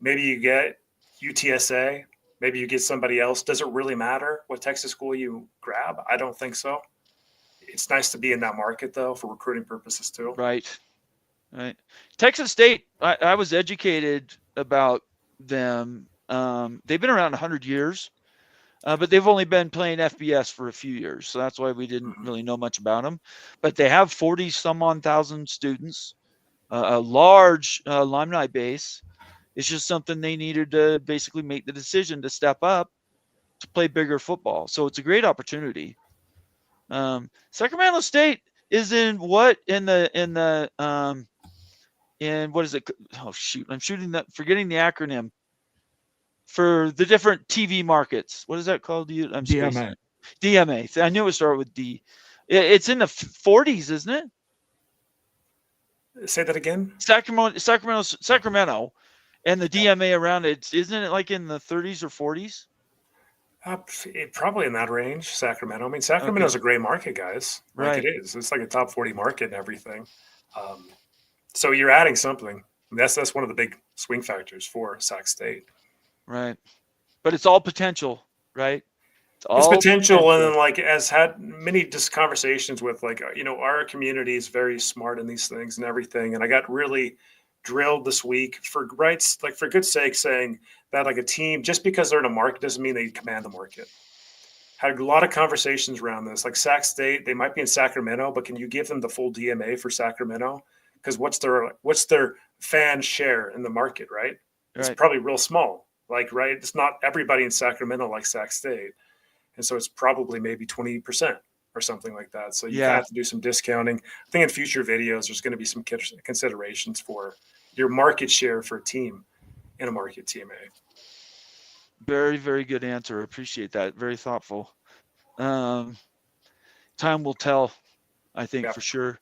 Maybe you get UTSA. Maybe you get somebody else. Does it really matter what Texas school you grab? I don't think so. It's nice to be in that market, though, for recruiting purposes, too. Right. Texas State, I was educated about them. They've been around 100 years. But they've only been playing FBS for a few years, so that's why we didn't really know much about them. But they have 40 some on thousand students, a large alumni base. It's just something they needed to basically make the decision to step up to play bigger football. So it's a great opportunity. Sacramento State is in what in what is it? Oh shoot, forgetting the acronym for the different TV markets. What is that called? I'm DMA. DMA. I knew it started with D. It's in the 40s, isn't it? Say that again. Sacramento, and the DMA around it. Isn't it like in the 30s or 40s? Probably in that range, Sacramento. I mean, Sacramento's a great market, guys. Like Right. it is. It's like a top 40 market and everything. So you're adding something. That's one of the big swing factors for Sac State. Right. But it's all potential, right? It's potential, and then like as had many just conversations with like our community is very smart in these things and everything, and I got really drilled this week for good sake saying that like a team just because they're in a market doesn't mean they command the market. Had a lot of conversations around this. Like Sac State, they might be in Sacramento, but can you give them the full DMA for Sacramento? Because what's their fan share in the market, right? It's probably real small. Like, right, it's not everybody in Sacramento like Sac State. And so it's probably maybe 20% or something like that. So you have to do some discounting. I think in future videos, there's going to be some considerations for your market share for a team in a market TMA. Very, very good answer. Appreciate that. Very thoughtful. Time will tell, I think, for sure.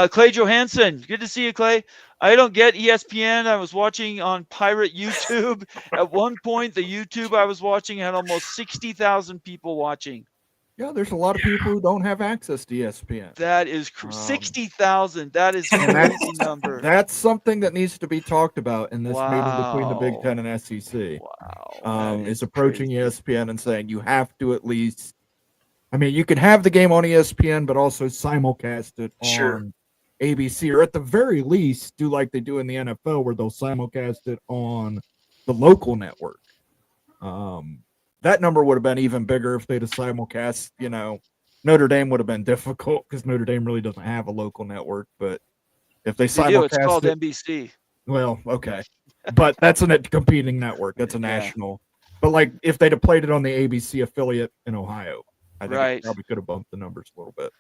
Clay Johansson, good to see you, Clay. I don't get ESPN. I was watching on pirate YouTube. At one point, the YouTube I was watching had almost 60,000 people watching. Yeah, there's a lot of people who don't have access to ESPN. That is 60,000. That is a crazy number. That's something that needs to be talked about in this meeting between the Big Ten and SEC. Wow. Is approaching crazy. ESPN and saying you have to at least. I mean, you can have the game on ESPN, but also simulcast it on ABC, or at the very least, do like they do in the NFL, where they'll simulcast it on the local network. That number would have been even bigger if they'd have simulcast. Notre Dame would have been difficult because Notre Dame really doesn't have a local network. But if they simulcast it's called NBC. Well, okay, but that's a competing network. That's a national. But like if they'd have played it on the ABC affiliate in Ohio, I think it probably could have bumped the numbers a little bit.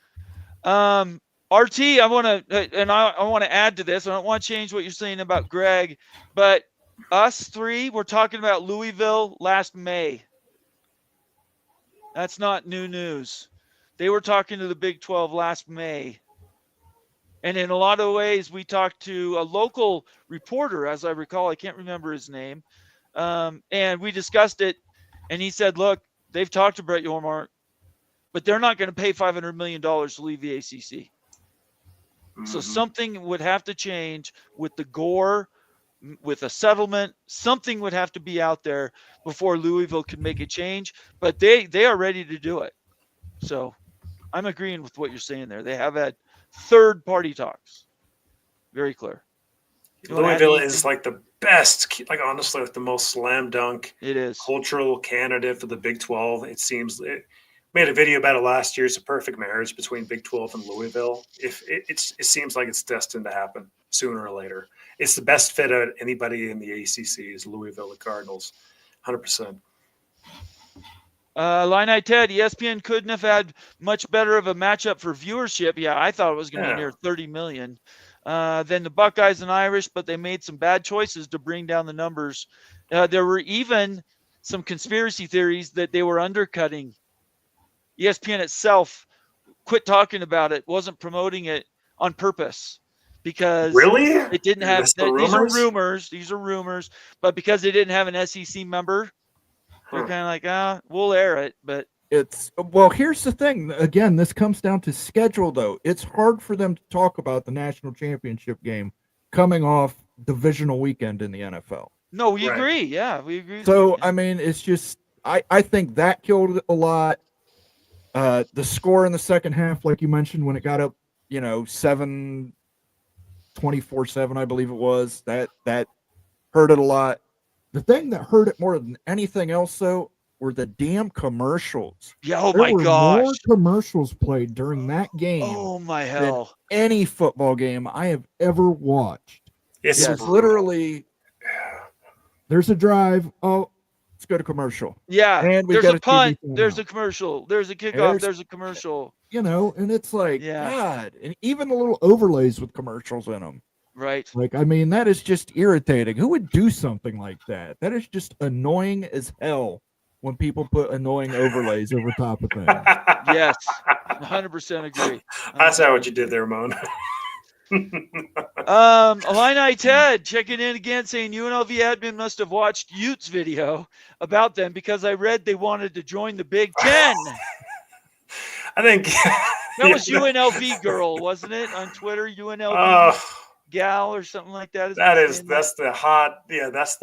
RT, I want to add to this. I don't want to change what you're saying about Greg, but us three were talking about Louisville last May. That's not new news. They were talking to the Big 12 last May. And in a lot of ways, we talked to a local reporter, as I recall. I can't remember his name. And we discussed it. And he said, look, they've talked to Brett Yormark, but they're not going to pay $500 million to leave the ACC. Mm-hmm. So something would have to change with the Gore, with a settlement. Something would have to be out there before Louisville could make a change. But they are ready to do it. So I'm agreeing with what you're saying there. They have had third-party talks. Very clear. Louisville is like the best, like honestly, like the most slam dunk. It is cultural candidate for the Big 12. It seems it made a video about it last year. It's a perfect marriage between Big 12 and Louisville. If it seems like it's destined to happen sooner or later. It's the best fit of anybody in the ACC is Louisville, the Cardinals, 100%. Illini Ted, ESPN couldn't have had much better of a matchup for viewership. Yeah, I thought it was going to be near 30 million. Than the Buckeyes and Irish, but they made some bad choices to bring down the numbers. There were even some conspiracy theories that they were undercutting. ESPN itself quit talking about it, wasn't promoting it on purpose because it didn't have these are rumors, but because they didn't have an SEC member, they're kind of like, we'll air it, but here's the thing. Again, this comes down to schedule, though. It's hard for them to talk about the national championship game coming off divisional weekend in the NFL. No, we agree. Yeah, we agree. So, I mean, it's just, I think that killed it a lot. The score in the second half, like you mentioned, when it got up, 24-7, I believe it was, that hurt it a lot. The thing that hurt it more than anything else, though, were the damn commercials. Yeah. Oh There my were gosh. more commercials played during that game Oh my than hell. any football game I have ever watched. It's It was brutal. literally, there's a drive. Oh, let's go to commercial. Yeah. And we There's got a punt. TV There's timeout. a commercial. There's a kickoff. There's- There's a commercial. You know, and it's like, Yeah. God, and even the little overlays with commercials in them. Right. Like, I mean, that is just irritating. Who would do something like that? That is just annoying as hell when people put annoying overlays over top of things. Yes. 100% agree. That's not what you did there, Moan. Illini Ted checking in again saying UNLV admin must have watched Utes video about them because I read they wanted to join the Big Ten. I think That was UNLV girl, wasn't it? On Twitter, UNLV Oh, gal or something like that. that's the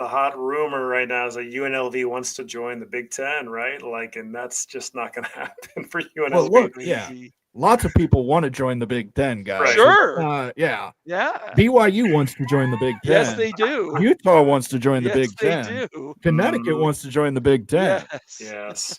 hot rumor right now is that UNLV wants to join the Big Ten, right? Like, and that's just not going to happen for UNLV. Well, look, yeah, lots of people want to join the Big Ten, guys. Right. Sure. Yeah. Yeah. BYU wants to join the Big Ten. Yes, they do. Utah wants to join the Yes, Big they Ten. do. Connecticut wants to join the Big Ten. Yes. Yes.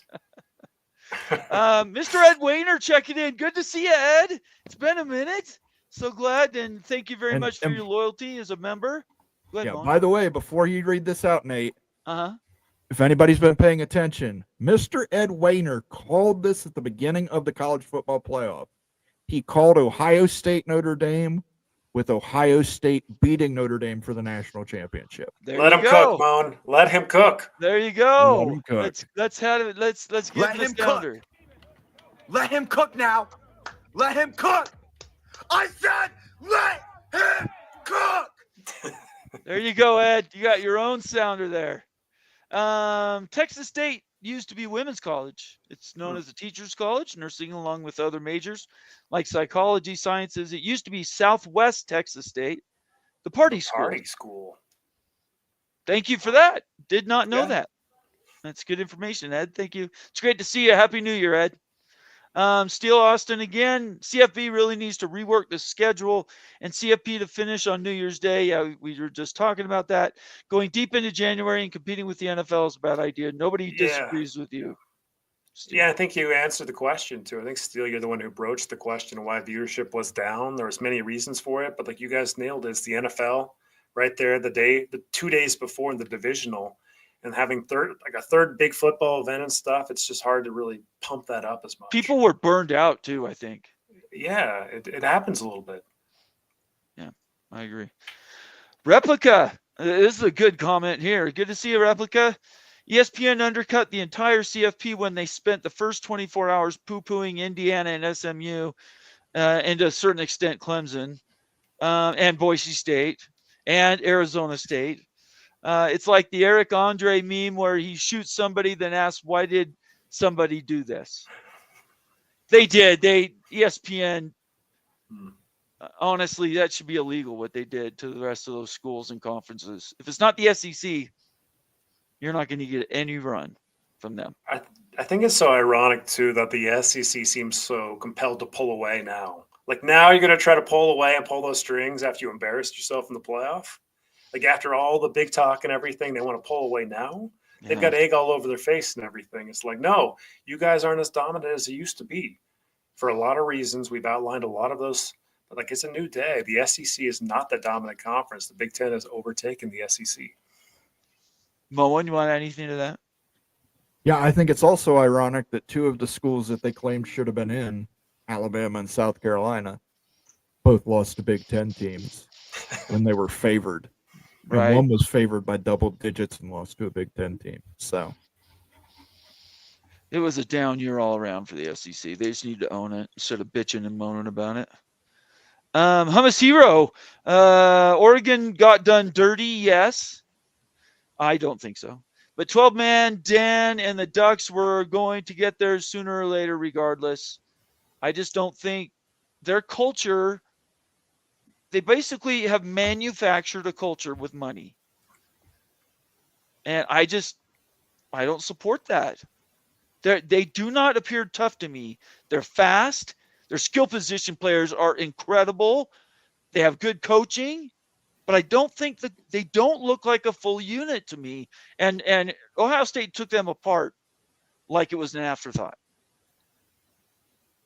Mr. Ed Wayner checking in. Good to see you, Ed. It's been a minute. So glad, and thank you very much for your loyalty as a member. Go ahead, Yeah. Vaughn. By the way, before you read this out, Nate, Uh-huh. if anybody's been paying attention, Mr. Ed Wayner called this at the beginning of the college football playoff. He called Ohio State Notre Dame, with Ohio State beating Notre Dame for the national championship. There Let you him go. cook, Moan. Let him cook. There you go. Let him cook. Let's get Let this him down cook. Let him cook now. Let him cook. I said, let him cook. There you go, Ed. You got your own sounder there. Texas State used to be women's college. It's known as a teacher's college, nursing along with other majors like psychology, sciences. It used to be Southwest Texas State, the party school. Party school. Thank you for that. Did not know Yeah. that. That's good information, Ed. Thank you. It's great to see you. Happy New Year, Ed. Steele Austin again. CFB really needs to rework the schedule and CFP to finish on New Year's Day. Yeah, we were just talking about that. Going deep into January and competing with the NFL is a bad idea. Nobody disagrees with you. Steele. Yeah, I think you answered the question too. I think Steele, you're the one who broached the question of why viewership was down. There was many reasons for it, but like you guys nailed it. It's the NFL right there, the 2 days before in the divisional, and having a third big football event and stuff. It's just hard to really pump that up as much. People were burned out too, I think. Yeah, it happens a little bit. Yeah, I agree. Replica. This is a good comment here. Good to see you, Replica. ESPN undercut the entire CFP when they spent the first 24 hours poo-pooing Indiana and SMU, and to a certain extent Clemson, and Boise State, and Arizona State. It's like the Eric Andre meme where he shoots somebody, then asks, why did somebody do this? They did. ESPN, honestly, that should be illegal what they did to the rest of those schools and conferences. If it's not the SEC, you're not going to get any run from them. I think it's so ironic too that the SEC seems so compelled to pull away now. Like now you're going to try to pull away and pull those strings after you embarrassed yourself in the playoff. Like after all the big talk and everything, they want to pull away now. They've got egg all over their face and everything. It's like, no, you guys aren't as dominant as they used to be for a lot of reasons. We've outlined a lot of those. But like it's a new day. The SEC is not the dominant conference. The Big Ten has overtaken the SEC. Moen, you want anything to that? Yeah, I think it's also ironic that two of the schools that they claimed should have been in, Alabama and South Carolina, both lost to Big Ten teams when they were favored. And Right. one was favored by double digits and lost to a Big Ten team. So It was a down year all around for the SEC. They just need to own it instead of bitching and moaning about it. Hummus Hero, Oregon got done dirty. Yes, I don't think so. But 12-man Dan and the Ducks were going to get there sooner or later, regardless. I just don't think their culture. They basically have manufactured a culture with money, and I don't support that. They do not appear tough to me. They're fast. Their skill position players are incredible. They have good coaching, but I don't think that they don't look like a full unit to me. And Ohio State took them apart like it was an afterthought.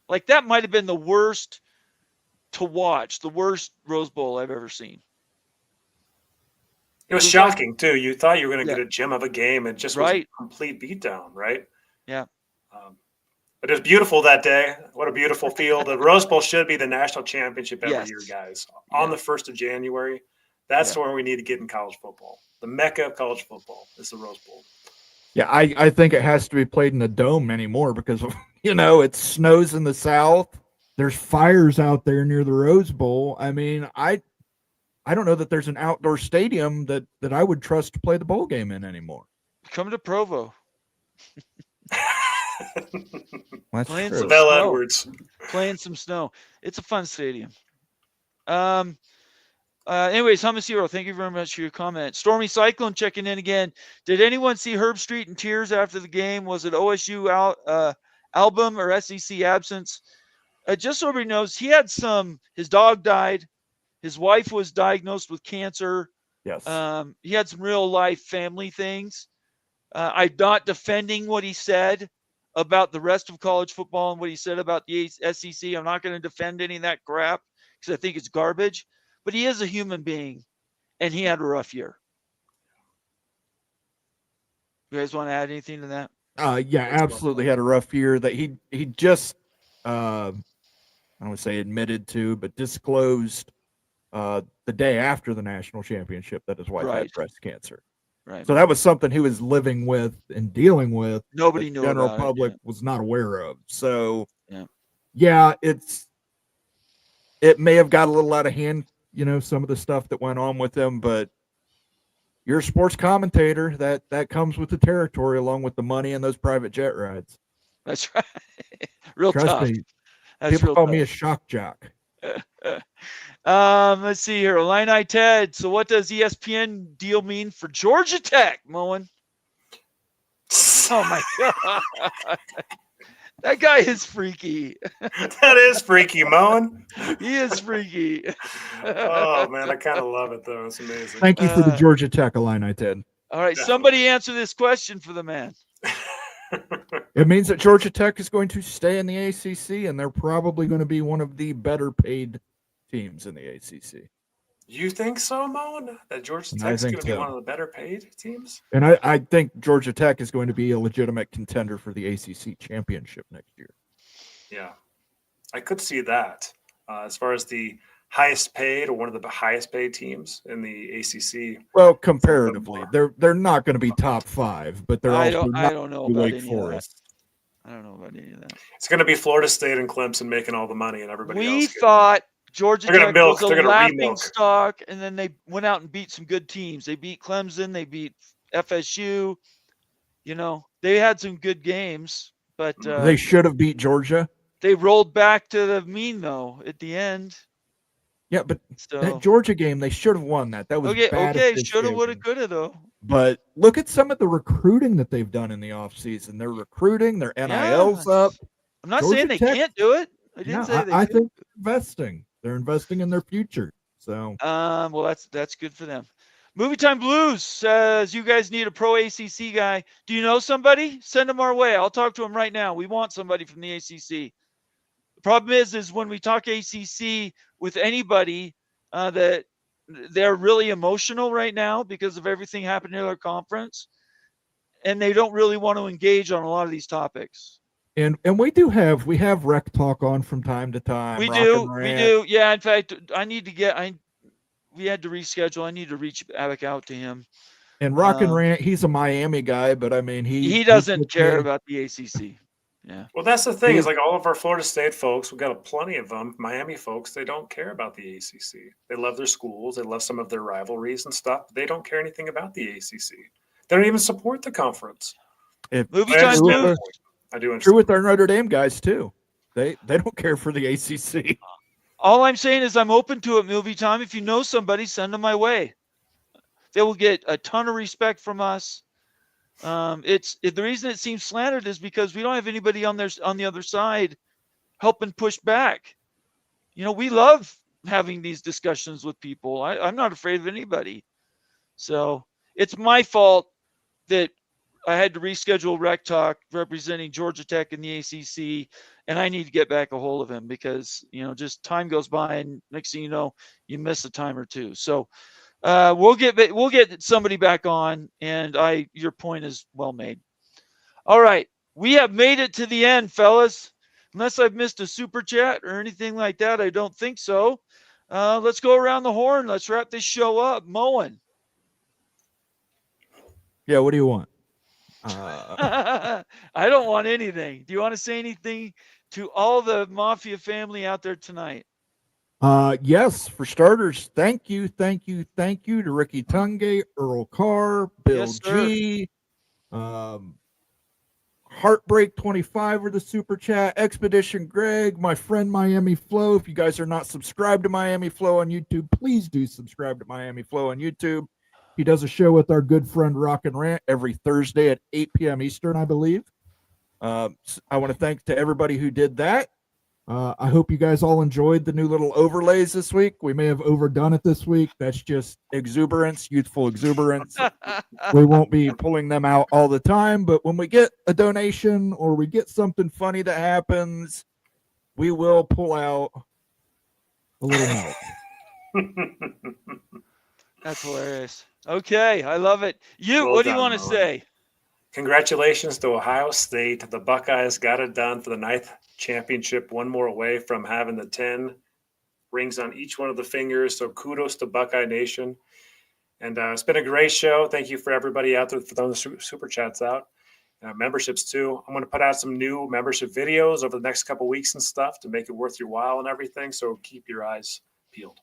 Like that might have been the worst to watch, the worst Rose Bowl I've ever seen. It was shocking too. You thought you were going to Yeah. get a gem of a game, and just was a complete beatdown, right? Yeah. But it was beautiful that day. What a beautiful field. The Rose Bowl should be the national championship every year, guys. On the 1st of January, that's where we need to get in college football. The mecca of college football is the Rose Bowl. Yeah, I think it has to be played in a dome anymore because, you know, it snows in the South. There's fires out there near the Rose Bowl. I mean, I don't know that there's an outdoor stadium that I would trust to play the bowl game in anymore. Come to Provo. That's Playing true. some Lavelle snow. Edwards. Playing some snow. It's a fun stadium. Anyways, Hummus thank you very much for your comment. Stormy Cyclone checking in again. Did anyone see Herb Street in tears after the game? Was it OSU album or SEC absence? Just so everybody knows, he had his dog died. His wife was diagnosed with cancer. Yes. He had some real life family things. I'm not defending what he said about the rest of college football and what he said about the SEC. I'm not going to defend any of that crap because I think it's garbage. But he is a human being, and he had a rough year. You guys want to add anything to that? Yeah, absolutely had a rough year that he just I don't want to say admitted to, but disclosed the day after the national championship that his wife had breast cancer. Right. So that was something he was living with and dealing with. Nobody knew the general about public it, was not aware of. So yeah, it may have got a little out of hand, you know, some of the stuff that went on with him, but you're a sports commentator. That comes with the territory along with the money and those private jet rides. That's right. Real Trust tough. me. That's People real call tough. me a shock jock. Let's see here. Illini Ted. So what does ESPN deal mean for Georgia Tech, Moen? Oh my God. That guy is freaky. That is freaky, Moen. He is freaky. Oh man, I kind of love it though. It's amazing. Thank you for the Georgia Tech Illini, Ted. All right, somebody answer this question for the man. It means that Georgia Tech is going to stay in the ACC, and they're probably going to be one of the better paid teams in the ACC. You think so, Moen? That Georgia Tech's going to be one of the better paid teams? And I think Georgia Tech is going to be a legitimate contender for the ACC championship next year. Yeah, I could see that. As far as the highest paid or one of the highest paid teams in the ACC. Well, comparatively, they're not going to be top 5, but they're I also don't know about Wake any Forest. of that. I don't know about any of that. It's going to be Florida State and Clemson making all the money, and everybody else. We thought Georgia Tech was a laughing remilk. stock, and then they went out and beat some good teams. They beat Clemson. They beat FSU. You know, they had some good games, but they should have beat Georgia. They rolled back to the mean, though, at the end. Yeah, but that Georgia game, they should have won that. That was bad. Okay, shoulda, woulda, coulda, though. But look at some of the recruiting that they've done in the offseason. They're recruiting, their NIL's up. I'm not saying they can't do it. I didn't say they I could. think they're investing. They're investing in their future. So well, that's good for them. Movie Time Blues says you guys need a pro ACC guy. Do you know somebody? Send them our way. I'll talk to them right now. We want somebody from the ACC. The problem is when we talk ACC with anybody that they're really emotional right now because of everything happening in their conference, and they don't really want to engage on a lot of these topics. And we have Rec Talk on from time to time. We do. Yeah, in fact, we had to reschedule. I need to reach back out to him. And Rock and Rant, he's a Miami guy, but I mean he doesn't care about the ACC. Yeah. Well, that's the thing. Is like all of our Florida State folks, we've got plenty of them. Miami folks, they don't care about the ACC. They love their schools. They love some of their rivalries and stuff. They don't care anything about the ACC. They don't even support the conference. Movie Time Blues. I do understand. True with our Notre Dame guys too. They don't care for the ACC. All I'm saying is I'm open to it, Movie Time. If you know somebody, send them my way. They will get a ton of respect from us. The reason it seems slandered is because we don't have anybody on the other side helping push back. You know, we love having these discussions with people. I'm not afraid of anybody. So it's my fault that I had to reschedule Rec Talk representing Georgia Tech in the ACC, and I need to get back a hold of him because just time goes by, and next thing you know, you miss a time or two. So we'll get somebody back on, and your point is well made. All right, we have made it to the end, fellas. Unless I've missed a super chat or anything like that, I don't think so. Let's go around the horn. Let's wrap this show up. Moen. Yeah, what do you want? I don't want anything. Do you want to say anything to all the Mafia family out there tonight? Yes, for starters, thank you to Ricky Tungate, Earl Carr, Bill Yes, sir. G, Heartbreak 25 for the super chat, Expedition Greg, my friend Miami Flow. If you guys are not subscribed to Miami Flow on YouTube, please do subscribe to Miami Flow on YouTube. He does a show with our good friend Rock and Rant every Thursday at 8 p.m. Eastern, I believe. I want to thank to everybody who did that. I hope you guys all enjoyed the new little overlays this week. We may have overdone it this week. That's just exuberance, youthful exuberance. We won't be pulling them out all the time, but when we get a donation or we get something funny that happens, we will pull out a little milk. That's hilarious. Okay, I love it. Well What do you done, want to Moen. say? Congratulations to Ohio State. The Buckeyes got it done for the 9th championship, one more away from having the 10 rings on each one of the fingers. So kudos to Buckeye Nation. And it's been a great show. Thank you for everybody out there for throwing the super chats out. Memberships too. I'm going to put out some new membership videos over the next couple weeks and stuff to make it worth your while and everything. So keep your eyes peeled.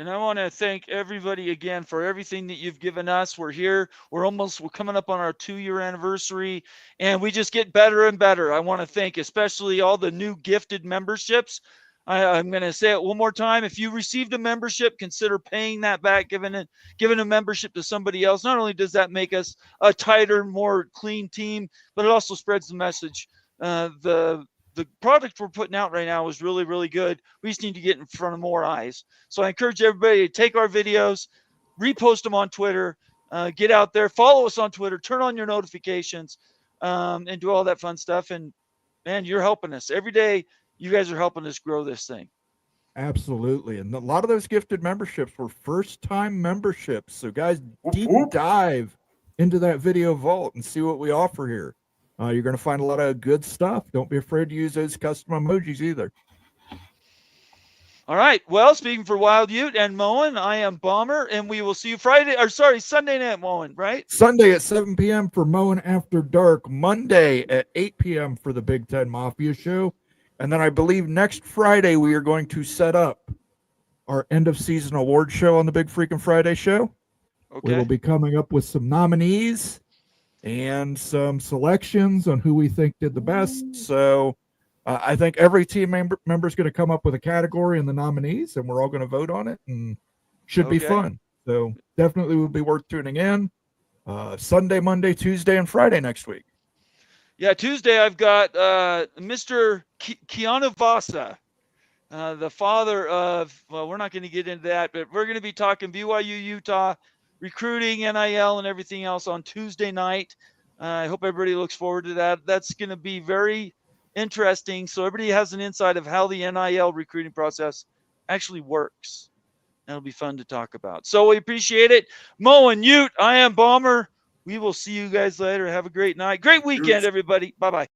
And I want to thank everybody again for everything that you've given us. We're here. We're coming up on our 2-year anniversary, and we just get better and better. I want to thank especially all the new gifted memberships. I'm going to say it one more time. If you received a membership, consider paying that back, giving a membership to somebody else. Not only does that make us a tighter, more clean team, but it also spreads the message. The product we're putting out right now is really, really good. We just need to get in front of more eyes. So I encourage everybody to take our videos, repost them on Twitter, get out there, follow us on Twitter, turn on your notifications, and do all that fun stuff. And man, you're helping us every day. You guys are helping us grow this thing. Absolutely. And a lot of those gifted memberships were first-time memberships. So guys, deep whoop. dive into that video vault and see what we offer here. You're going to find a lot of good stuff. Don't be afraid to use those custom emojis either. All right. Well, speaking for Wild Ute and Moen, I am Bomber, and we will see you Sunday night, Moen, right? Sunday at 7 p.m. for Moen After Dark. Monday at 8 p.m. for the Big Ten Mafia show. And then I believe next Friday we are going to set up our end-of-season award show on the Big Freaking Friday show. Okay. We will be coming up with some nominees and some selections on who we think did the best. So I think every team member is going to come up with a category in the nominees, and we're all going to vote on it, and should be fun. So definitely will be worth tuning in. Sunday, Monday, Tuesday, and Friday next week. Yeah, Tuesday I've got Mr. Keanu Vasa, the father of, well, we're not going to get into that, but we're going to be talking BYU, Utah, recruiting, NIL, and everything else on Tuesday night. I hope everybody looks forward to that. That's going to be very interesting. So everybody has an insight of how the NIL recruiting process actually works. That'll be fun to talk about. So we appreciate it. Moen, Ute, I am Bomber. We will see you guys later. Have a great night. Great weekend, everybody. Bye-bye.